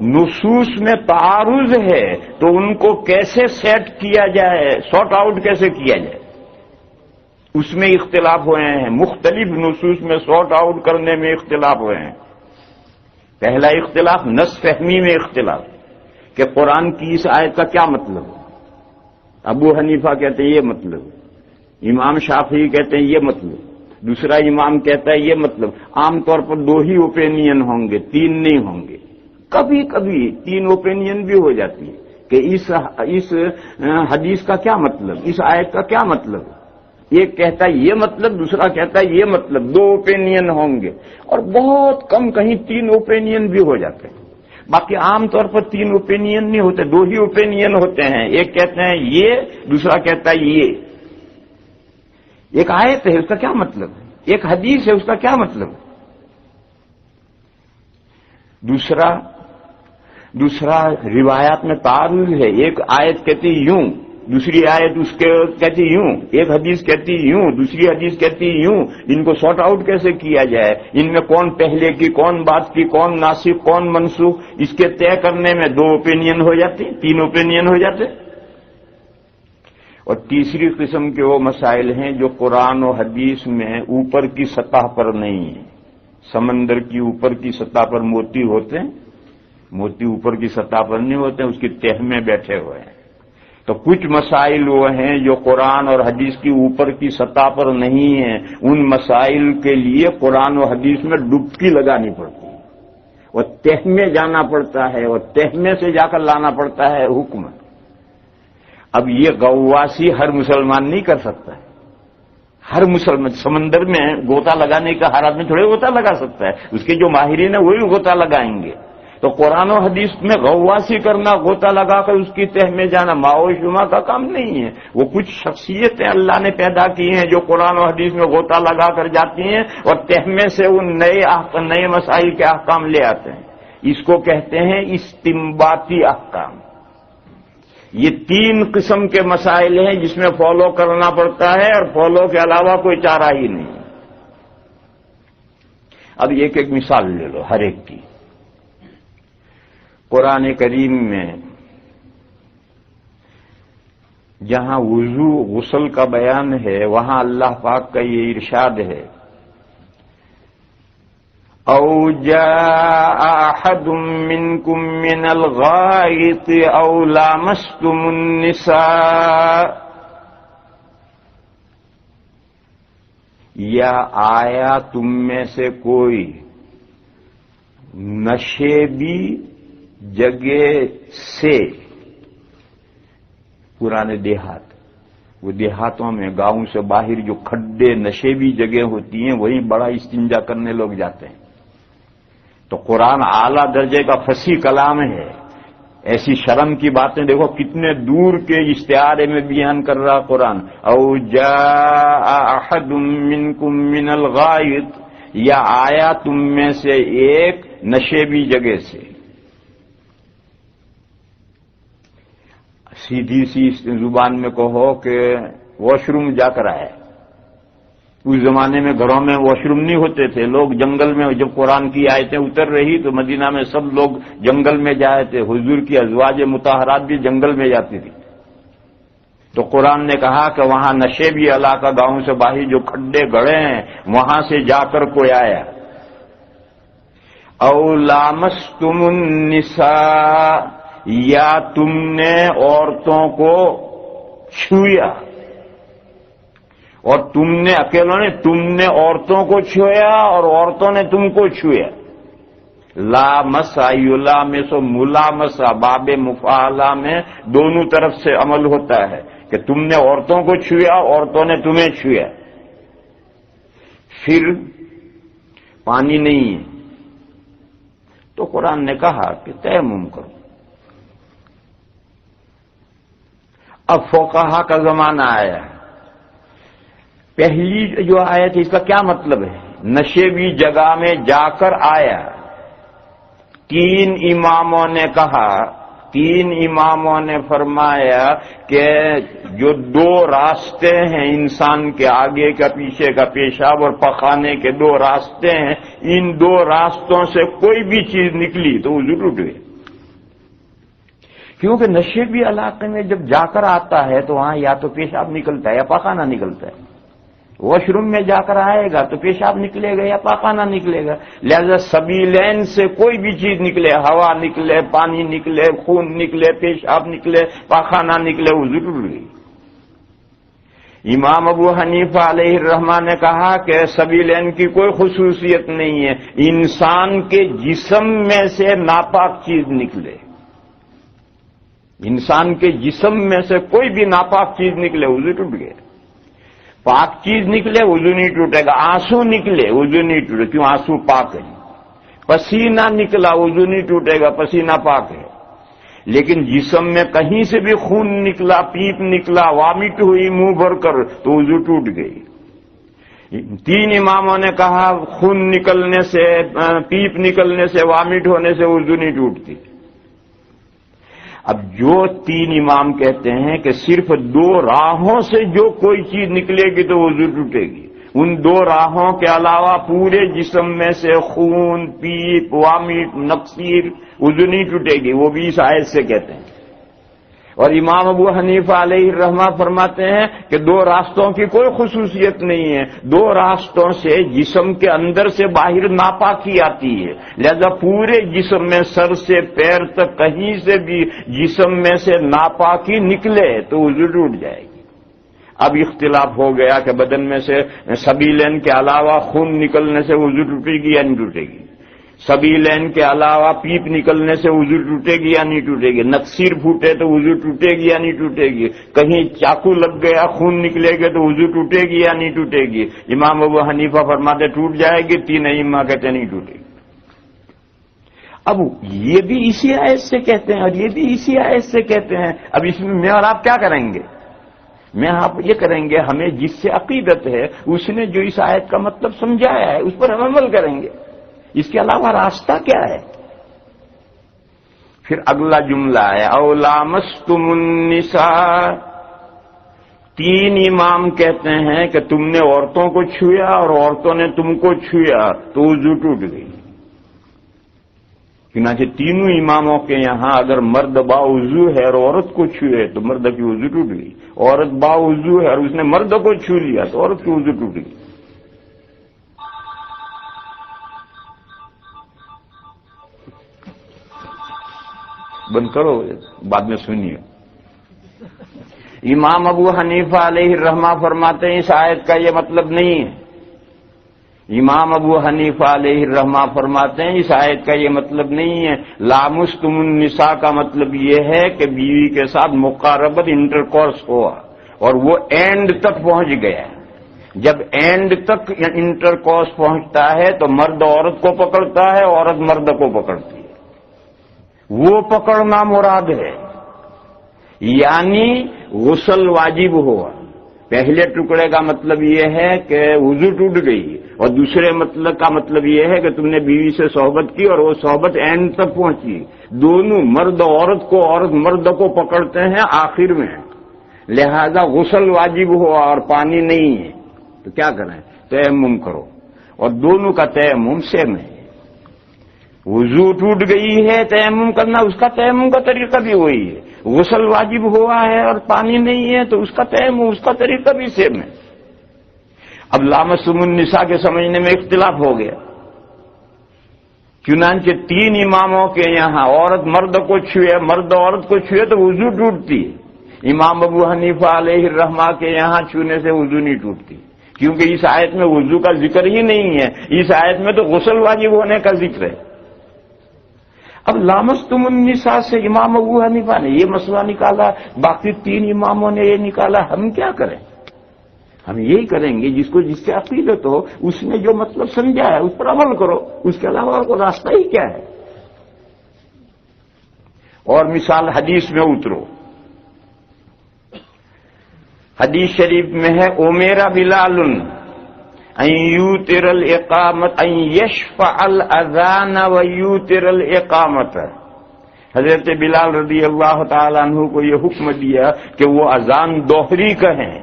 نصوص میں تعارض ہے تو ان کو کیسے سیٹ کیا جائے، سارٹ آؤٹ کیسے کیا جائے، اس میں اختلاف ہوئے ہیں۔ مختلف نصوص میں سارٹ آؤٹ کرنے میں اختلاف ہوئے ہیں۔ پہلا اختلاف نس فہمی میں اختلاف، کہ قرآن کی اس آیت کا کیا مطلب ہے۔ ابو حنیفہ کہتے ہیں یہ مطلب، امام شافعی کہتے ہیں یہ مطلب، دوسرا امام کہتا ہے یہ مطلب۔ عام طور پر 2 ہی اوپینین ہوں گے، 3 نہیں ہوں گے۔ کبھی کبھی 3 اوپینین بھی ہو جاتی ہے کہ اس حدیث کا کیا مطلب، اس آیت کا کیا مطلب۔ ایک کہتا ہے یہ مطلب، دوسرا کہتا ہے یہ مطلب، دو اوپینین ہوں گے، اور بہت کم کہیں تین اوپینین بھی ہو جاتے ہیں۔ باقی عام طور پر تین اوپینین نہیں ہوتے، دو ہی اوپینین ہوتے ہیں، ایک کہتے ہیں یہ، دوسرا کہتا ہے یہ۔ ایک آیت ہے اس کا کیا مطلب ہے، ایک حدیث ہے اس کا کیا مطلب ہے، دوسرا روایات میں تعارض ہے، ایک آیت کہتی یوں، دوسری آیت اس کے کہتی یوں، ایک حدیث کہتی یوں، دوسری حدیث کہتی یوں۔ ان کو سارٹ آؤٹ کیسے کیا جائے، ان میں کون پہلے کی، کون بات کی، کون ناسخ، کون منسوخ، اس کے طے کرنے میں دو اوپینین ہو جاتے، تین اوپینین ہو جاتے۔ اور تیسری قسم کے وہ مسائل ہیں جو قرآن و حدیث میں اوپر کی سطح پر نہیں ہیں، سمندر کی اوپر کی سطح پر موتی ہوتے ہیں، موتی اوپر کی سطح پر نہیں ہوتے ہیں، اس کی تہ میں بیٹھے ہوئے ہیں۔ تو کچھ مسائل وہ ہیں جو قرآن اور حدیث کی اوپر کی سطح پر نہیں ہیں، ان مسائل کے لیے قرآن و حدیث میں ڈبکی لگانی پڑتی ہے، اور تہ میں جانا پڑتا ہے، اور تہ میں سے جا کر لانا پڑتا ہے حکم۔ اب یہ غواصی ہر مسلمان نہیں کر سکتا ہے، ہر مسلمان سمندر میں غوطہ لگانے کا ہر آدمی تھوڑے غوطہ لگا سکتا ہے، اس کے جو ماہرین ہیں وہی غوطہ لگائیں گے۔ تو قرآن و حدیث میں غواصی کرنا، غوطہ لگا کر اس کی تہ میں جانا ماؤ شما کا کام نہیں ہے۔ وہ کچھ شخصیتیں اللہ نے پیدا کی ہیں جو قرآن و حدیث میں غوطہ لگا کر جاتی ہیں اور تہ میں سے ان نئے مسائل کے احکام لے آتے ہیں۔ اس کو کہتے ہیں استنباطی احکام۔ یہ تین قسم کے مسائل ہیں جس میں فالو کرنا پڑتا ہے، اور فالو کے علاوہ کوئی چارہ ہی نہیں۔ اب ایک ایک مثال لے لو ہر ایک کی۔ قرآن کریم میں جہاں وضو غسل کا بیان ہے وہاں اللہ پاک کا یہ ارشاد ہے، او جاء احد منکم من الغائط او لامستم النساء، یا آیا تم میں سے کوئی نشیبی جگہ سے، پرانے دیہات، وہ دیہاتوں میں گاؤں سے باہر جو کھڈے نشیبی جگہ ہوتی ہیں وہیں بڑا استنجا کرنے لوگ جاتے ہیں۔ تو قرآن اعلیٰ درجے کا فصیح کلام ہے، ایسی شرم کی باتیں دیکھو کتنے دور کے استعارے میں بیان کر رہا قرآن۔ او جاء احد منکم من الغائط، یا آیا تم میں سے ایک نشیبی جگہ سے، سیدھی سی زبان میں کہو کہ واش روم جا کر آئے۔ اس زمانے میں گھروں میں واش روم نہیں ہوتے تھے، لوگ جنگل میں، جب قرآن کی آیتیں اتر رہی تو مدینہ میں سب لوگ جنگل میں جائے تھے، حضور کی ازواج مطہرات بھی جنگل میں جاتی تھی۔ تو قرآن نے کہا کہ وہاں نشیبی علاقہ، گاؤں سے باہر جو کھڈے گڑے ہیں وہاں سے جا کر کوئی آیا۔ او لامستم النساء، یا تم نے عورتوں کو چھویا، اور تم نے اکیلوں نے، تم نے عورتوں کو چھویا اور عورتوں نے تم کو چھویا۔ لامسا یلامسو، ملامسا باب مفعلہ میں دونوں طرف سے عمل ہوتا ہے کہ تم نے عورتوں کو چھویا، عورتوں نے تمہیں چھویا۔ پھر پانی نہیں ہے تو قرآن نے کہا کہ تیمم کرو۔ اب فقہا کا زمانہ آیا ہے۔ پہلی جو آیت ہے اس کا کیا مطلب ہے؟ نشیبی جگہ میں جا کر آیا۔ تین اماموں نے کہا، تین اماموں نے فرمایا کہ جو دو راستے ہیں انسان کے، آگے کا پیچھے کا، پیشاب اور پخانے کے دو راستے ہیں، ان دو راستوں سے کوئی بھی چیز نکلی تو وہ ضرور ڈوبے، کیونکہ نشیبی علاقے میں جب جا کر آتا ہے تو وہاں یا تو پیشاب نکلتا ہے یا پاخانہ نکلتا ہے۔ واش روم میں جا کر آئے گا تو پیشاب نکلے گا یا پاخانہ نکلے گا، لہذا سبیلین سے کوئی بھی چیز نکلے، ہوا نکلے، پانی نکلے، خون نکلے، پیشاب نکلے، پاخانہ نکلے، وہ ضروری۔ امام ابو حنیفہ علیہ الرحمہ نے کہا کہ سبیلین کی کوئی خصوصیت نہیں ہے، انسان کے جسم میں سے ناپاک چیز نکلے، انسان کے جسم میں سے کوئی بھی ناپاک چیز نکلے، وضو ٹوٹ گئے۔ پاک چیز نکلے وضو نہیں ٹوٹے گا، آنسو نکلے وضو نہیں ٹوٹے، کیوں؟ آنسو پاک ہے۔ پسینہ نکلا وضو نہیں ٹوٹے گا، پسینہ پاک ہے۔ لیکن جسم میں کہیں سے بھی خون نکلا، پیپ نکلا، وامٹ ہوئی منہ بھر کر، تو وضو ٹوٹ گئی۔ 3 اماموں نے کہا خون نکلنے سے، پیپ نکلنے سے، وامٹ ہونے سے وضو نہیں ٹوٹتی۔ اب جو 3 امام کہتے ہیں کہ صرف 2 راہوں سے جو کوئی چیز نکلے گی تو وضو ٹوٹے گی، ان 2 راہوں کے علاوہ پورے جسم میں سے خون، پیپ، وامٹ، نقصیر، وضو نہیں ٹوٹے گی، وہ بھی اس آیت سے کہتے ہیں۔ اور امام ابو حنیفہ علیہ الرحمہ فرماتے ہیں کہ 2 راستوں کی کوئی خصوصیت نہیں ہے، 2 راستوں سے جسم کے اندر سے باہر ناپاکی آتی ہے، لہذا پورے جسم میں سر سے پیر تک کہیں سے بھی جسم میں سے ناپاکی نکلے تو وضو ٹوٹ جائے گی۔ اب اختلاف ہو گیا کہ بدن میں سے سبیلین کے علاوہ خون نکلنے سے وضو ٹوٹے گی یا نہیں ٹوٹے گی، سبیلین کے علاوہ پیپ نکلنے سے وضو ٹوٹے گی یا نہیں ٹوٹے گی، نقصیر پھوٹے تو وضو ٹوٹے گی یا نہیں ٹوٹے گی، کہیں چاقو لگ گیا خون نکلے گا تو وضو ٹوٹے گی یا نہیں ٹوٹے گی۔ امام ابو حنیفہ فرماتے ٹوٹ جائے گی، 3 ائمہ کہتے نہیں ٹوٹے گی۔ اب یہ بھی اسی آیت سے کہتے ہیں اور یہ بھی اسی آیت سے کہتے ہیں، اب اس میں اور آپ کیا کریں گے؟ میں آپ یہ کریں گے، ہمیں جس سے عقیدت ہے اس نے جو اس آیت کا مطلب سمجھایا ہے اس پر ہم عمل کریں گے، اس کے علاوہ راستہ کیا ہے؟ پھر اگلا جملہ ہے او لامستم النساء، 3 امام کہتے ہیں کہ تم نے عورتوں کو چھویا اور عورتوں نے تم کو چھویا تو وضو ٹوٹ گئی۔ چنانچہ تینوں اماموں کے یہاں اگر مرد باوضو ہے اور عورت کو چھوئے تو مرد کی وضو ٹوٹ گئی، عورت باوضو ہے اور اس نے مرد کو چھو لیا تو عورت کی وضو ٹوٹ گئی۔ بند کرو، بعد میں سنیے۔ امام ابو حنیفہ علیہ الرحمہ فرماتے ہیں اس آیت کا یہ مطلب نہیں ہے۔ امام ابو حنیفہ علیہ الرحمہ فرماتے ہیں اس آیت کا یہ مطلب نہیں ہے۔ لامستم النساء کا مطلب یہ ہے کہ بیوی کے ساتھ مقاربت انٹرکورس ہوا اور وہ اینڈ تک پہنچ گیا۔ جب اینڈ تک انٹرکورس پہنچتا ہے تو مرد عورت کو پکڑتا ہے، عورت مرد کو پکڑتی ہے، وہ پکڑنا مراد ہے، یعنی غسل واجب ہوا۔ پہلے ٹکڑے کا مطلب یہ ہے کہ وضو ٹوٹ گئی، اور دوسرے مطلب کا مطلب یہ ہے کہ تم نے بیوی سے صحبت کی اور وہ صحبت اینڈ تک پہنچی۔ دونوں مرد عورت کو، عورت مرد کو پکڑتے ہیں آخر میں، لہذا غسل واجب ہوا اور پانی نہیں ہے تو کیا کریں؟ تیمم کرو، اور دونوں کا تیمم سیم ہے۔ وضو ٹوٹ گئی ہے، تیمم کرنا، اس کا تیمم کا طریقہ بھی وہی ہے۔ غسل واجب ہوا ہے اور پانی نہیں ہے تو اس کا تیمم، اس کا طریقہ بھی سیم ہے۔ اب لامستم النساء کے سمجھنے میں اختلاف ہو گیا، چنانچہ 3 اماموں کے یہاں عورت مرد کو چھوئے، مرد عورت کو چھوئے تو وضو ٹوٹتی ہے۔ امام ابو حنیفہ علیہ الرحمہ کے یہاں چھونے سے وضو نہیں ٹوٹتی، کیونکہ اس آیت میں وضو کا ذکر ہی نہیں ہے، اس آیت میں تو غسل واجب ہونے کا ذکر ہے۔ اب لامستم النساء سے امام ابو حنیفہ نے یہ مسئلہ نکالا، باقی 3 اماموں نے یہ نکالا، ہم کیا کریں؟ ہم یہی کریں گے جس کو جس سے عقیدت ہو، اس نے جو مطلب سمجھا ہے اس پر عمل کرو، اس کے علاوہ کوئی راستہ ہی کیا ہے؟ اور مثال حدیث میں اترو، حدیث شریف میں ہے امیرا بلال ان یوتر الاقامت ان یشفع الاذان و یوتر الاقامت، حضرت بلال رضی اللہ تعالیٰ عنہ کو یہ حکم دیا کہ وہ اذان دوہری کہیں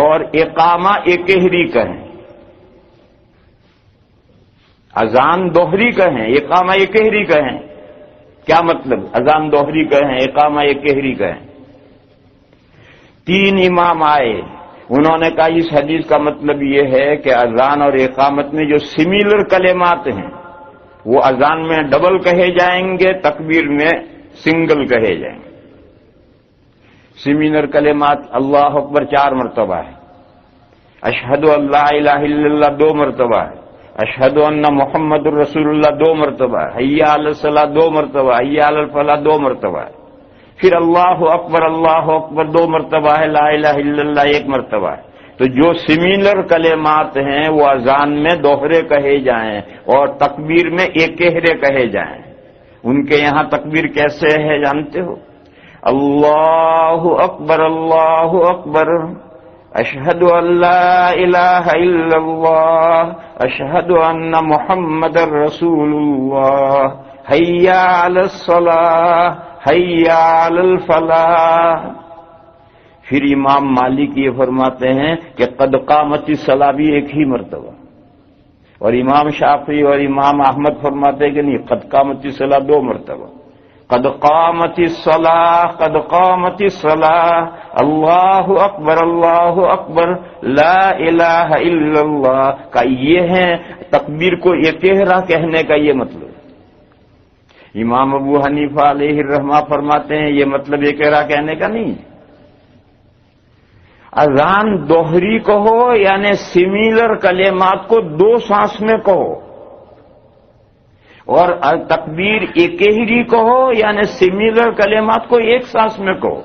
اور اقامہ اکہری کہیں۔ اذان دوہری کہیں، اقامہ اکہری کہیں، کیا مطلب؟ اذان دوہری کہیں، اقامہ اکہری کہیں۔ 3 امام آئے، انہوں نے کہا اس حدیث کا مطلب یہ ہے کہ اذان اور اقامت میں جو سملر کلمات ہیں وہ اذان میں ڈبل کہے جائیں گے، تکبیر میں سنگل کہے جائیں گے۔ سملر کلمات اللہ اکبر 4 مرتبہ ہے، اشہد ان لا الہ الا اللہ 2 مرتبہ ہے، اشہد ان محمد الرسول اللہ 2 مرتبہ ہے، حی علی الصلاۃ 2 مرتبہ، حی علی الفلاح 2 مرتبہ ہے، پھر اللہ اکبر 2 مرتبہ ہے، لا الہ الا اللہ 1 مرتبہ ہے۔ تو جو سملر کلمات ہیں وہ اذان میں دوہرے کہے جائیں اور تکبیر میں اکہرے کہے جائیں. ان کے یہاں تکبیر کیسے ہے جانتے ہو؟ اللہ اکبر اللہ اکبر، اشہد ان لا الہ الا اللہ، اشہد ان محمد رسول اللہ، حی علی الصلاۃ، حی علی الفلاح. پھر امام مالک یہ فرماتے ہیں کہ قد قامت الصلاۃ بھی ایک ہی مرتبہ، اور امام شافعی اور امام احمد فرماتے ہیں کہ نہیں، قد قامت الصلاۃ 2 مرتبہ. قد قامت الصلاۃ، قد قامت الصلاۃ، اللہ اکبر اللہ اکبر، لا الہ الا اللہ کا یہ ہے تکبیر کو اکہرا کہنے کا یہ مطلب. امام ابو حنیفہ علیہ الرحمہ فرماتے ہیں یہ مطلب اکہرا کہنے کا نہیں. اذان دوہری کہو یعنی سملر کلمات کو 2 سانس میں کہو، اور تکبیر اکہری کہو یعنی سملر کلمات کو 1 سانس میں کہو.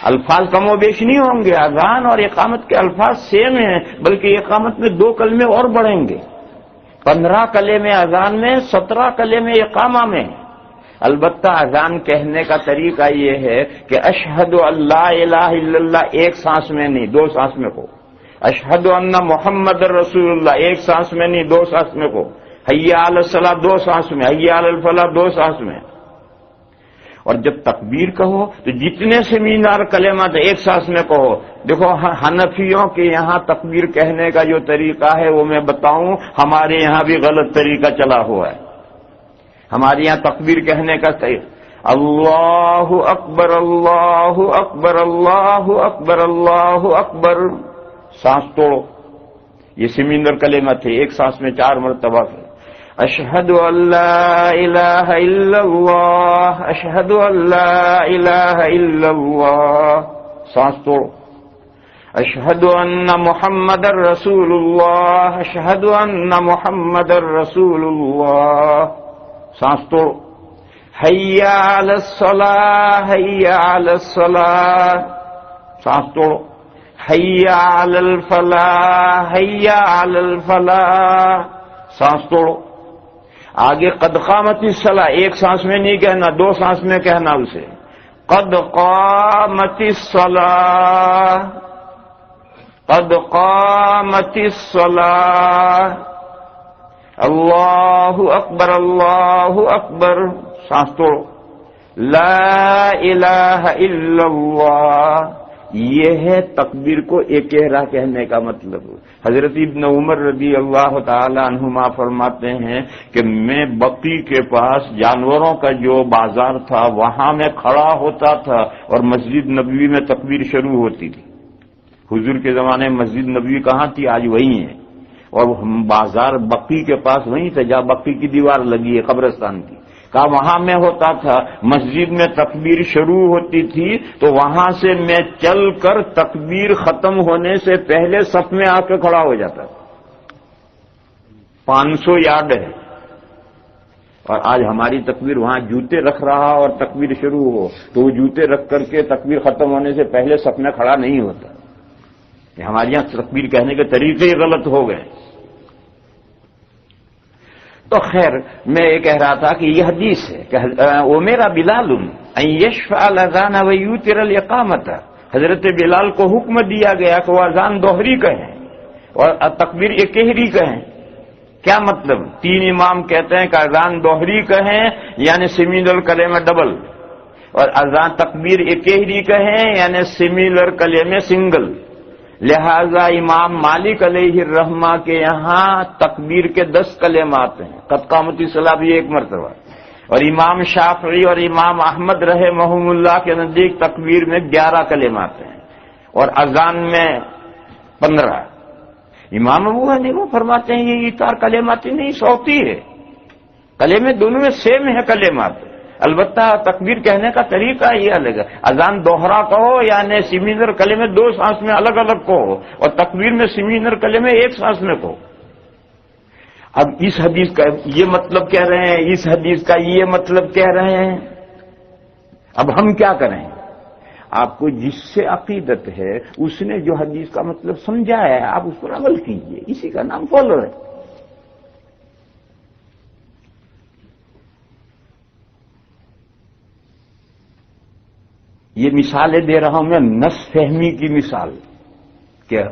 الفاظ کم و بیش نہیں ہوں گے، اذان اور اقامت کے الفاظ سیم ہیں، بلکہ اقامت میں 2 کلمے اور بڑھیں گے. 15 کلمے اذان میں، 17 کلمے اقامہ میں. البتہ اذان کہنے کا طریقہ یہ ہے کہ اشہد ان لا الہ الا اللہ 1 سانس میں نہیں، 2 سانس میں کہو. اشہد ان محمد رسول اللہ 1 سانس میں نہیں، 2 سانس میں کہو. حی علی الصلاۃ 2 سانس میں، حی علی الفلاح 2 سانس میں. اور جب تکبیر کہو تو جتنے سملر کلمات 1 سانس میں کہو. دیکھو حنفیوں کے یہاں تکبیر کہنے کا جو طریقہ ہے وہ میں بتاؤں، ہمارے یہاں بھی غلط طریقہ چلا ہوا ہے. ہمارے یہاں تکبیر کہنے کا طریقہ اللہ اکبر اللہ اکبر اللہ اکبر اللہ اکبر، سانس توڑو. یہ سملر کلمات تھے، 1 سانس میں 4 مرتبہ. اشہد ان لا الہ الا اللہ، اشہد ان لا الہ الا اللہ، سانس توڑو. اشہد ان محمد رسول اللہ، اشہد ان محمد رسول اللہ، سانس توڑو. حی علی الصلاۃ، حی علی الصلاۃ، سانس توڑو. حی علی الفلاح، حی علی الفلاح، سانس توڑو. آگے قد قامت الصلاۃ 1 سانس میں نہیں کہنا، 2 سانس میں کہنا اسے. قد قامت الصلاۃ، قد قامت الصلاۃ، اللہ اکبر اللہ اکبر، سانس توڑو. لا الہ الا اللہ، یہ ہے تکبیر کو اکہرا کہنے کا مطلب. حضرت ابن عمر رضی اللہ تعالی عنہما فرماتے ہیں کہ میں بقی کے پاس جانوروں کا جو بازار تھا وہاں میں کھڑا ہوتا تھا اور مسجد نبوی میں تکبیر شروع ہوتی تھی. حضور کے زمانے میں مسجد نبوی کہاں تھی؟ آج وہی ہے. اور بازار بقی کے پاس وہیں تھا جہاں بقی کی دیوار لگی ہے قبرستان کی. کہا وہاں میں ہوتا تھا، مسجد میں تکبیر شروع ہوتی تھی تو وہاں سے میں چل کر تکبیر ختم ہونے سے پہلے صف میں آ کے کھڑا ہو جاتا تھا. 500 یارڈ ہے. اور آج ہماری تکبیر وہاں جوتے رکھ رہا اور تکبیر شروع ہو تو وہ جوتے رکھ کر کے تکبیر ختم ہونے سے پہلے صف میں کھڑا نہیں ہوتا. ہمارے یہاں تکبیر کہنے کے طریقے ہی غلط ہو گئے. تو خیر میں یہ کہہ رہا تھا کہ یہ حدیث ہے کہ میرا بلال ان یشفع الاذان ویوتر الاقامۃ، حضرت بلال کو حکم دیا گیا کہ وہ اذان دوہری کہیں اور تکبیر اکہری کہیں. کیا مطلب؟ 3 امام کہتے ہیں کہ اذان دوہری کہیں یعنی سملر کلمہ ڈبل، اور اذان تکبیر اکہری کہیں یعنی سملر کلمہ سنگل. لہذا امام مالک علیہ الرحمہ کے یہاں تکبیر کے 10 کلمات ہیں، قد قامت الصلاۃ بھی 1 مرتبہ. اور امام شافعی اور امام احمد رحمہم اللہ کے نزدیک تکبیر میں 11 کلمات ہیں اور اذان میں 15. امام ابو حنیفہ فرماتے ہیں یہ 4 کلمات نہیں، صوتی ہے. کلمے دونوں میں سیم ہے کلمات، البتہ تکبیر کہنے کا طریقہ یہ الگ ہے. اذان دوہرا کہو یعنی سملر کلمے 2 سانس میں الگ الگ کہو، اور تکبیر میں سملر کلمے 1 سانس میں کہو. اب اس حدیث کا یہ مطلب کہہ رہے ہیں، اس حدیث کا یہ مطلب کہہ رہے ہیں. اب ہم کیا کریں؟ آپ کو جس سے عقیدت ہے اس نے جو حدیث کا مطلب سمجھا ہے آپ اس پر عمل کیجئے، اسی کا نام فالو ہے۔ یہ مثالیں دے رہا ہوں میں نص فہمی کی مثال کہ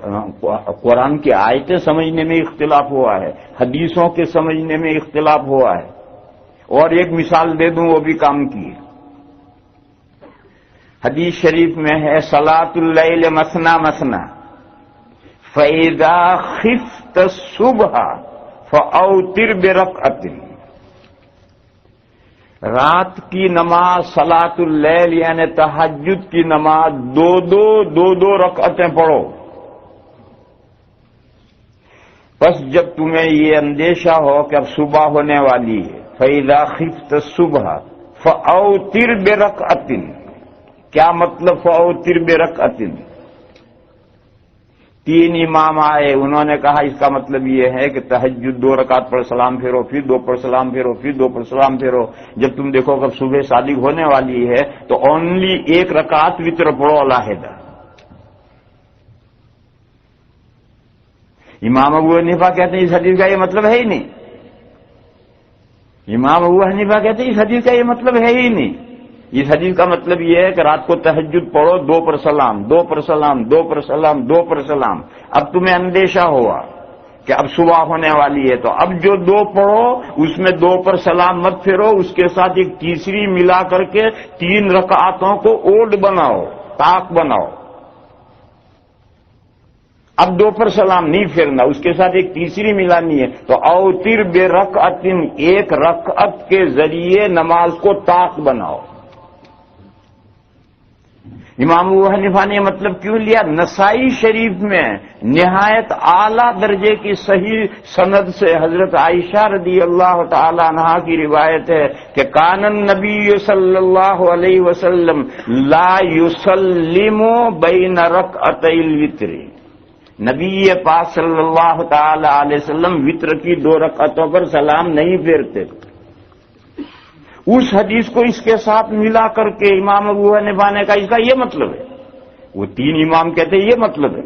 قرآن کی آیتیں سمجھنے میں اختلاف ہوا ہے، حدیثوں کے سمجھنے میں اختلاف ہوا ہے۔ اور ایک مثال دے دوں وہ بھی کام کی ہے۔ حدیث شریف میں ہے صلاۃ اللیل مثنا مثنا فاذا خفت الصبح فاوتر برکعۃ، رات کی نماز صلاۃ اللیل یعنی تہجد کی نماز دو رکعتیں پڑھو۔ بس جب تمہیں یہ اندیشہ ہو کہ اب صبح ہونے والی ہے، فَإِذَا خِفْتَ الصُّبْحَ فَأَوْتِرْ بِرَكْعَةٍ، کیا مطلب فَأَوْتِرْ بِرَكْعَةٍ؟ تین امام آئے، انہوں نے کہا اس کا مطلب یہ ہے کہ تہجد 2 رکعت پر سلام پھیرو، پھر 2 پر سلام پھیرو، پھر 2 پر سلام پھیرو۔ جب تم دیکھو کہ صبح صادق ہونے والی ہے تو اونلی 1 رکعت وتر پڑھو علیحدہ۔ امام ابو حنیفہ کہتے ہیں اس حدیث کا یہ مطلب ہے ہی نہیں۔ امام ابو حنیفہ کہتے ہیں اس حدیث کا یہ مطلب ہے ہی نہیں۔ اس حدیث کا مطلب یہ ہے کہ رات کو تہجد پڑھو 2 پر سلام، 2 پر سلام، 2 پر سلام، 2 پر سلام۔ اب تمہیں اندیشہ ہوا کہ اب صبح ہونے والی ہے تو اب جو 2 پڑھو اس میں 2 پر سلام مت پھرو، اس کے ساتھ ایک تیسری ملا کر کے 3 رکعتوں کو اوڈ بناؤ، طاق بناؤ۔ اب 2 پر سلام نہیں پھرنا، اس کے ساتھ ایک تیسری ملانی ہے تو اوتر برکعۃ، 1 رکعت کے ذریعے نماز کو طاق بناؤ۔ امام ابو حنیفہ نے یہ مطلب کیوں لیا؟ نسائی شریف میں نہایت اعلیٰ درجے کی صحیح سند سے حضرت عائشہ رضی اللہ تعالی عنہا کی روایت ہے کہ کان النبی صلی اللہ علیہ وسلم لا یسلم بین رکعتی الوتر، نبی پاک صلی اللہ تعالی علیہ وسلم وتر کی 2 رکعتوں پر سلام نہیں پھیرتے۔ اس حدیث کو اس کے ساتھ ملا کر کے امام ابو حنیفہ نے کہا اس کا یہ مطلب ہے۔ وہ 3 امام کہتے ہیں یہ مطلب ہے۔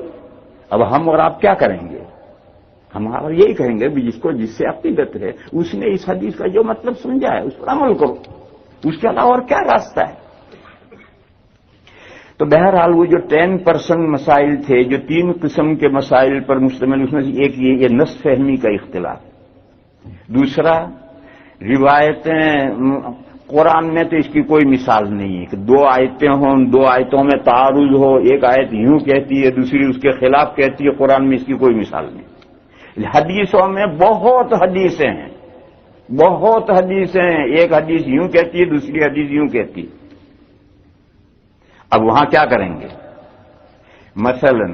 اب ہم اور آپ کیا کریں گے؟ ہم اور یہی کہیں گے جس کو جس سے عقیدت ہے اس نے اس حدیث کا جو مطلب سمجھا ہے اس پر عمل کرو، اس کے علاوہ اور کیا راستہ ہے؟ تو بہرحال وہ جو 10% مسائل تھے جو 3 قسم کے مسائل پر مشتمل، اس میں سے ایک یہ نص فہمی کا اختلاف، دوسرا روایتیں، قرآن میں تو اس کی کوئی مثال نہیں ہے کہ 2 آیتیں ہوں، 2 آیتوں میں تعارض ہو، ایک آیت یوں کہتی ہے دوسری اس کے خلاف کہتی ہے، قرآن میں اس کی کوئی مثال نہیں۔ حدیثوں میں بہت حدیثیں ہیں، بہت حدیثیں ہیں، ایک حدیث یوں کہتی ہے دوسری حدیث یوں کہتی ہے۔ اب وہاں کیا کریں گے؟ مثلا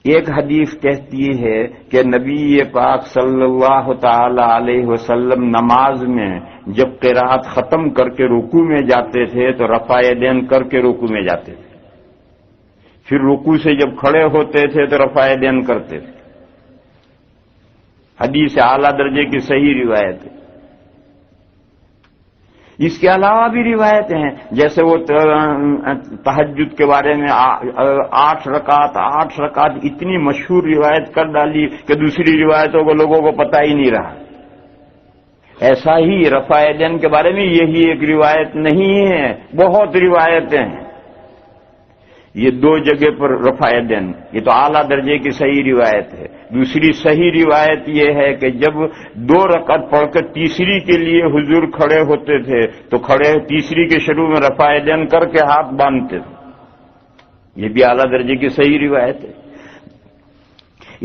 ایک حدیث کہتی ہے کہ نبی پاک صلی اللہ تعالی علیہ وسلم نماز میں جب قرات ختم کر کے رکوع میں جاتے تھے تو رفع یدین کر کے رکوع میں جاتے تھے، پھر رکوع سے جب کھڑے ہوتے تھے تو رفع یدین کرتے تھے۔ حدیث اعلیٰ درجے کی صحیح روایت ہے۔ اس کے علاوہ بھی روایتیں ہیں، جیسے وہ تہجد کے بارے میں 8 رکعت اتنی مشہور روایت کر ڈالی کہ دوسری روایتوں کو لوگوں کو پتہ ہی نہیں رہا۔ ایسا ہی رفع یدین کے بارے میں یہی ایک روایت نہیں ہے، بہت روایتیں ہیں۔ یہ 2 جگہ پر رفع یدین، یہ تو اعلیٰ درجے کی صحیح روایت ہے۔ دوسری صحیح روایت یہ ہے کہ جب 2 رکعت پڑھ کر تیسری کے لیے حضور کھڑے ہوتے تھے تو تیسری کے شروع میں رفع یدین کر کے ہاتھ باندھتے تھے، یہ بھی اعلیٰ درجے کی صحیح روایت ہے۔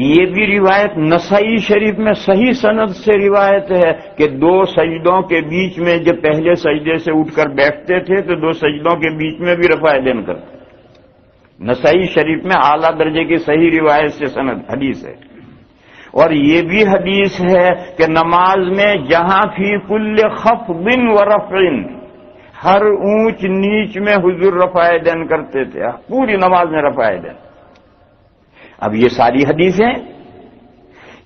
یہ بھی روایت نسائی شریف میں صحیح سند سے روایت ہے کہ 2 سجدوں کے بیچ میں جب پہلے سجدے سے اٹھ کر بیٹھتے تھے تو 2 سجدوں کے بیچ میں بھی رفع یدین کرتے۔ نسائی شریف میں اعلیٰ درجے کی صحیح روایت سے سند حدیث ہے۔ اور یہ بھی حدیث ہے کہ نماز میں جہاں فی کل خفض و رفع، ہر اونچ نیچ میں حضور رفع یدین کرتے تھے، پوری نماز میں رفع یدین۔ اب یہ ساری حدیثیں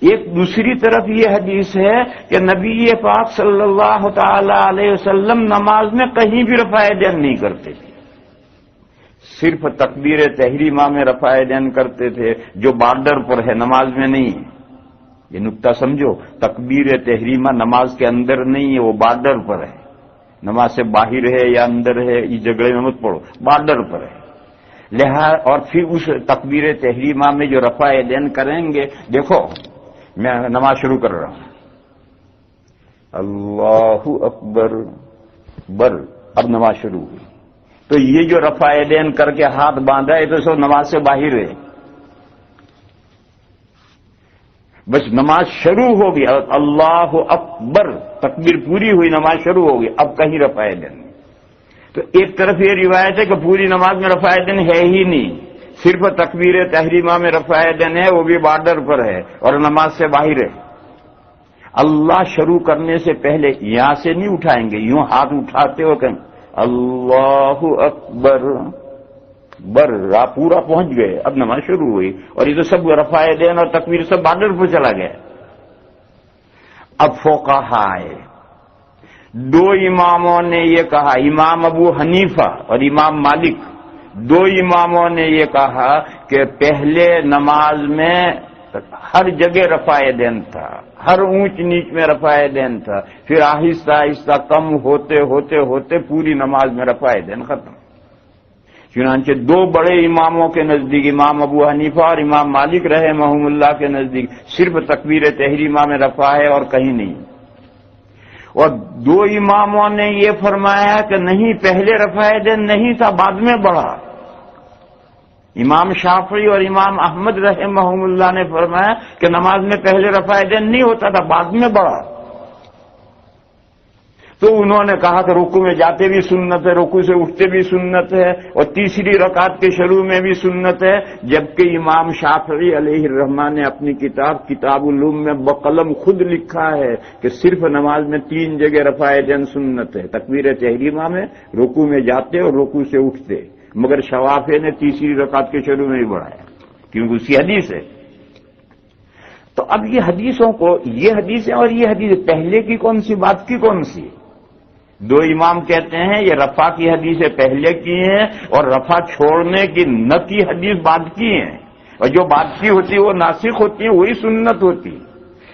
ایک دوسری طرف یہ حدیث ہے کہ نبی پاک صلی اللہ تعالی علیہ وسلم نماز میں کہیں بھی رفع دین نہیں کرتے تھے، صرف تکبیر تحریمہ میں رفع دین کرتے تھے جو بارڈر پر ہے، نماز میں نہیں ہے۔ یہ نقطہ سمجھو، تکبیر تحریمہ نماز کے اندر نہیں ہے، وہ بارڈر پر ہے، نماز سے باہر ہے یا اندر ہے یہ جھگڑے میں مت پڑو، بارڈر پر ہے۔ لہذا اور پھر اس تکبیر تحریمہ میں جو رفع دین کریں گے، دیکھو میں نماز شروع کر رہا ہوں، اللہ اکبر بر، اب نماز شروع ہوئی، تو یہ جو رفع دین کر کے ہاتھ باندھا ہے تو سب نماز سے باہر ہے، بس نماز شروع ہوگی، اللہ اکبر تکبیر پوری ہوئی، نماز شروع ہوگی، اب کہیں رفع دین نہیں۔ تو ایک طرف یہ روایت ہے کہ پوری نماز میں رفع دین ہے ہی نہیں، صرف تکبیر تحریمہ میں رفع دین ہے، وہ بھی بارڈر پر ہے اور نماز سے باہر ہے۔ اللہ شروع کرنے سے پہلے یہاں سے نہیں اٹھائیں گے، یوں ہاتھ اٹھاتے ہو کہیں اللہ اکبر بر، پورا پہنچ گئے، اب نماز شروع ہوئی، اور یہ تو سب رفع دین اور تکبیر سب بارڈر پر چلا گیا۔ اب فقہا آئے، دو اماموں نے یہ کہا، امام ابو حنیفہ اور امام مالک، دو اماموں نے یہ کہا کہ پہلے نماز میں ہر جگہ رفع دین تھا، ہر اونچ نیچ میں رفع دین تھا، پھر آہستہ آہستہ کم ہوتے ہوتے ہوتے پوری نماز میں رفع دین ختم۔ چنانچہ دو بڑے اماموں کے نزدیک، امام ابو حنیفہ اور امام مالک رحمہم اللہ کے نزدیک صرف تکبیر تحریمہ میں رفع ہے اور کہیں نہیں، اور دو اماموں نے یہ فرمایا کہ نہیں، پہلے رفع دین نہیں تھا، بعد میں بڑھا۔ امام شافعی اور امام احمد رحمہم اللہ نے فرمایا کہ نماز میں پہلے رفع دین نہیں ہوتا تھا، بعد میں بڑھا۔ تو انہوں نے کہا کہ رکوع میں جاتے بھی سنت ہے، رکوع سے اٹھتے بھی سنت ہے، اور تیسری رکعت کے شروع میں بھی سنت ہے، جبکہ امام شافعی علیہ الرحمہ نے اپنی کتاب العلوم میں بقلم خود لکھا ہے کہ صرف نماز میں 3 جگہ رفع دین سنت ہے، تکبیر تحریمہ میں، رکوع میں جاتے اور رکوع سے اٹھتے، مگر شوافی نے تیسری رکعت کے شروع میں ہی بڑھایا کیونکہ اسی حدیث ہے۔ تو اب یہ حدیثوں کو، یہ حدیثیں اور یہ حدیث پہلے کی کون سی، بات کی کون سی؟ دو امام کہتے ہیں یہ رفع کی حدیثیں پہلے کی ہیں اور رفع چھوڑنے کی نہ کی حدیث بعد کی ہیں، اور جو بعد کی ہوتی ہے وہ ناسخ ہوتی ہے، وہی سنت ہوتی،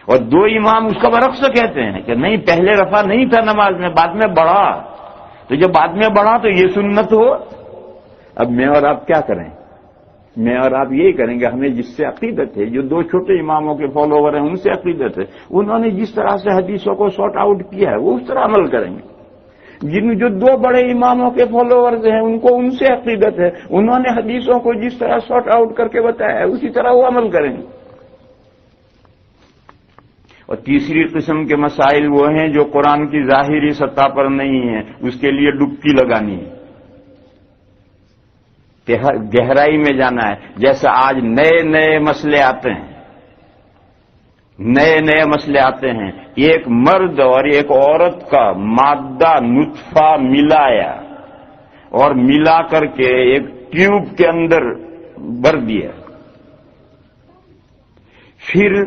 اور دو امام اس کا برعکس کہتے ہیں کہ نہیں، پہلے رفع نہیں تھا نماز میں، بعد میں بڑھا، تو جب بعد میں بڑھا تو یہ سنت ہو۔ اب میں اور آپ کیا کریں؟ میں اور آپ یہی کریں گے، ہمیں جس سے عقیدت ہے، جو دو چھوٹے اماموں کے فالوور ہیں ان سے عقیدت ہے، انہوں نے جس طرح سے حدیثوں کو سارٹ آؤٹ کیا ہے وہ اس طرح عمل کریں گے۔ جو دو بڑے اماموں کے فالوورز ہیں ان کو ان سے عقیدت ہے، انہوں نے حدیثوں کو جس طرح سارٹ آؤٹ کر کے بتایا ہے اسی طرح وہ عمل کریں گے۔ اور تیسری قسم کے مسائل وہ ہیں جو قرآن کی ظاہری سطح پر نہیں ہیں، اس کے لیے ڈبکی لگانی ہے، گہرائی میں جانا ہے۔ جیسے آج نئے مسئلے آتے ہیں، نئے مسئلے آتے ہیں، ایک مرد اور ایک عورت کا مادہ نطفہ ملایا اور ملا کر کے ایک ٹیوب کے اندر بھر دیا، پھر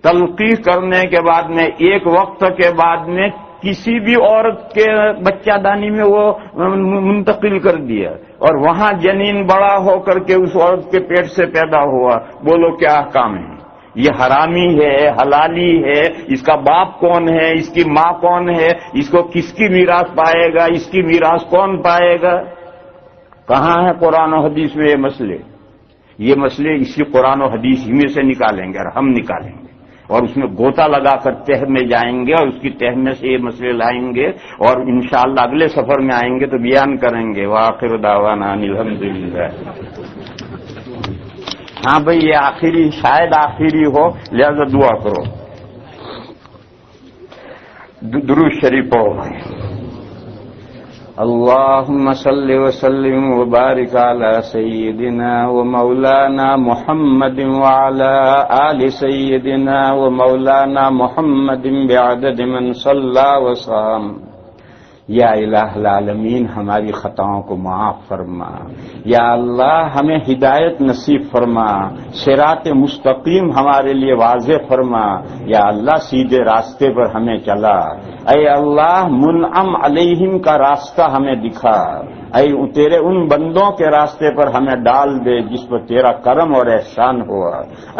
تلقیح کرنے کے بعد میں ایک وقت کے بعد میں کسی بھی عورت کے بچہ دانی میں وہ منتقل کر دیا، اور وہاں جنین بڑا ہو کر کے اس عورت کے پیٹ سے پیدا ہوا، بولو کیا احکام ہے؟ یہ حرامی ہے، حلالی ہے، اس کا باپ کون ہے، اس کی ماں کون ہے، اس کو کس کی میراث پائے گا، اس کی میراث کون پائے گا؟ کہاں ہے قرآن و حدیث میں یہ مسئلے؟ یہ مسئلے اسی قرآن و حدیث ہی میں سے نکالیں گے، اور ہم نکالیں گے، اور اس میں گوتا لگا کر تہ میں جائیں گے، اور اس کی تہ میں سے یہ مسئلے لائیں گے، اور انشاءاللہ اگلے سفر میں آئیں گے تو بیان کریں گے۔ وآخر دعوانا ان الحمدللہ۔ ہاں بھئی، یہ آخری، شاید آخری ہو، لہذا دعا کرو، درود شریف پڑھو۔ اللہم صل وسلم وبارک علی سیدنا و مولانا محمد وعلی آل سیدنا و مولانا محمد بعدد من صلی وسلم یا الہ العالمین ہماری خطاؤں کو معاف فرما، یا اللہ ہمیں ہدایت نصیب فرما، صراط مستقیم ہمارے لیے واضح فرما، یا اللہ سیدھے راستے پر ہمیں چلا، اے اللہ منعم علیہم کا راستہ ہمیں دکھا، اے تیرے ان بندوں کے راستے پر ہمیں ڈال دے جس پر تیرا کرم اور احسان ہوا،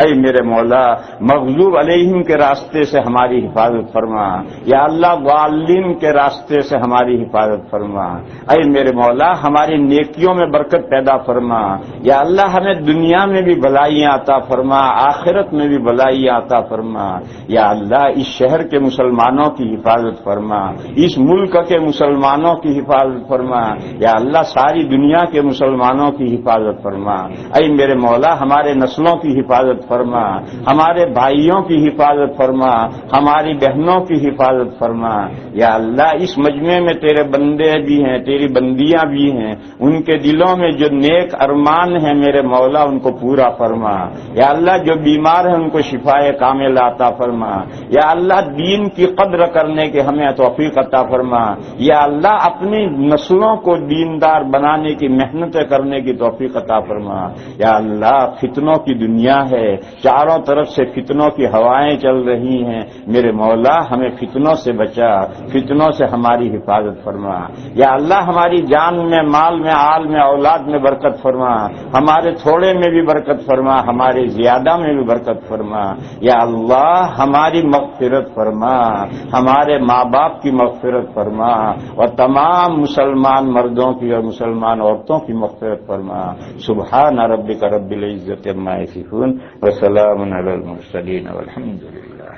اے میرے مولا مغضوب علیہم کے راستے سے ہماری حفاظت فرما، یا اللہ ضالین کے راستے سے ہماری حفاظت فرما، اے میرے مولا ہماری نیکیوں میں برکت پیدا فرما، یا اللہ ہمیں دنیا میں بھی بھلائیاں عطا فرما، آخرت میں بھی بھلائیاں عطا فرما، یا اللہ اس شہر کے مسلمانوں کی حفاظت فرما، اس ملک کے مسلمانوں کی حفاظت فرما، یا اللہ ساری دنیا کے مسلمانوں کی حفاظت فرما، اے میرے مولا ہمارے نسلوں کی حفاظت فرما، ہمارے بھائیوں کی حفاظت فرما، ہماری بہنوں کی حفاظت فرما، یا اللہ اس مجمع میں تیرے بندے بھی ہیں، تیری بندیاں بھی ہیں، ان کے دلوں میں جو نیک ارمان ہیں میرے مولا ان کو پورا فرما، یا اللہ جو بیمار ہیں ان کو شفائے کامل عطا فرما، یا اللہ دین کی قدر کرنے کے ہمیں توفیق عطا فرما، یا اللہ اپنی نسلوں کو دیندار بنانے کی محنتیں کرنے کی توفیق عطا فرما، یا اللہ فتنوں کی دنیا ہے، چاروں طرف سے فتنوں کی ہوائیں چل رہی ہیں، میرے مولا ہمیں فتنوں سے بچا، فتنوں سے ہماری حفاظت فرما، یا اللہ ہماری جان میں، مال میں، آل میں، اولاد میں برکت فرما، ہمارے تھوڑے میں بھی برکت فرما، ہمارے زیادہ میں بھی برکت فرما، یا اللہ ہماری مغفرت فرما، ہمارے ماں باپ کی مغفرت فرما، اور تمام مسلمان مردوں کی اور مسلمان عورتوں کی مغفرت فرما، سبحان ربک رب العزت عما یصفون وسلام علی المرسلین والحمد للہ۔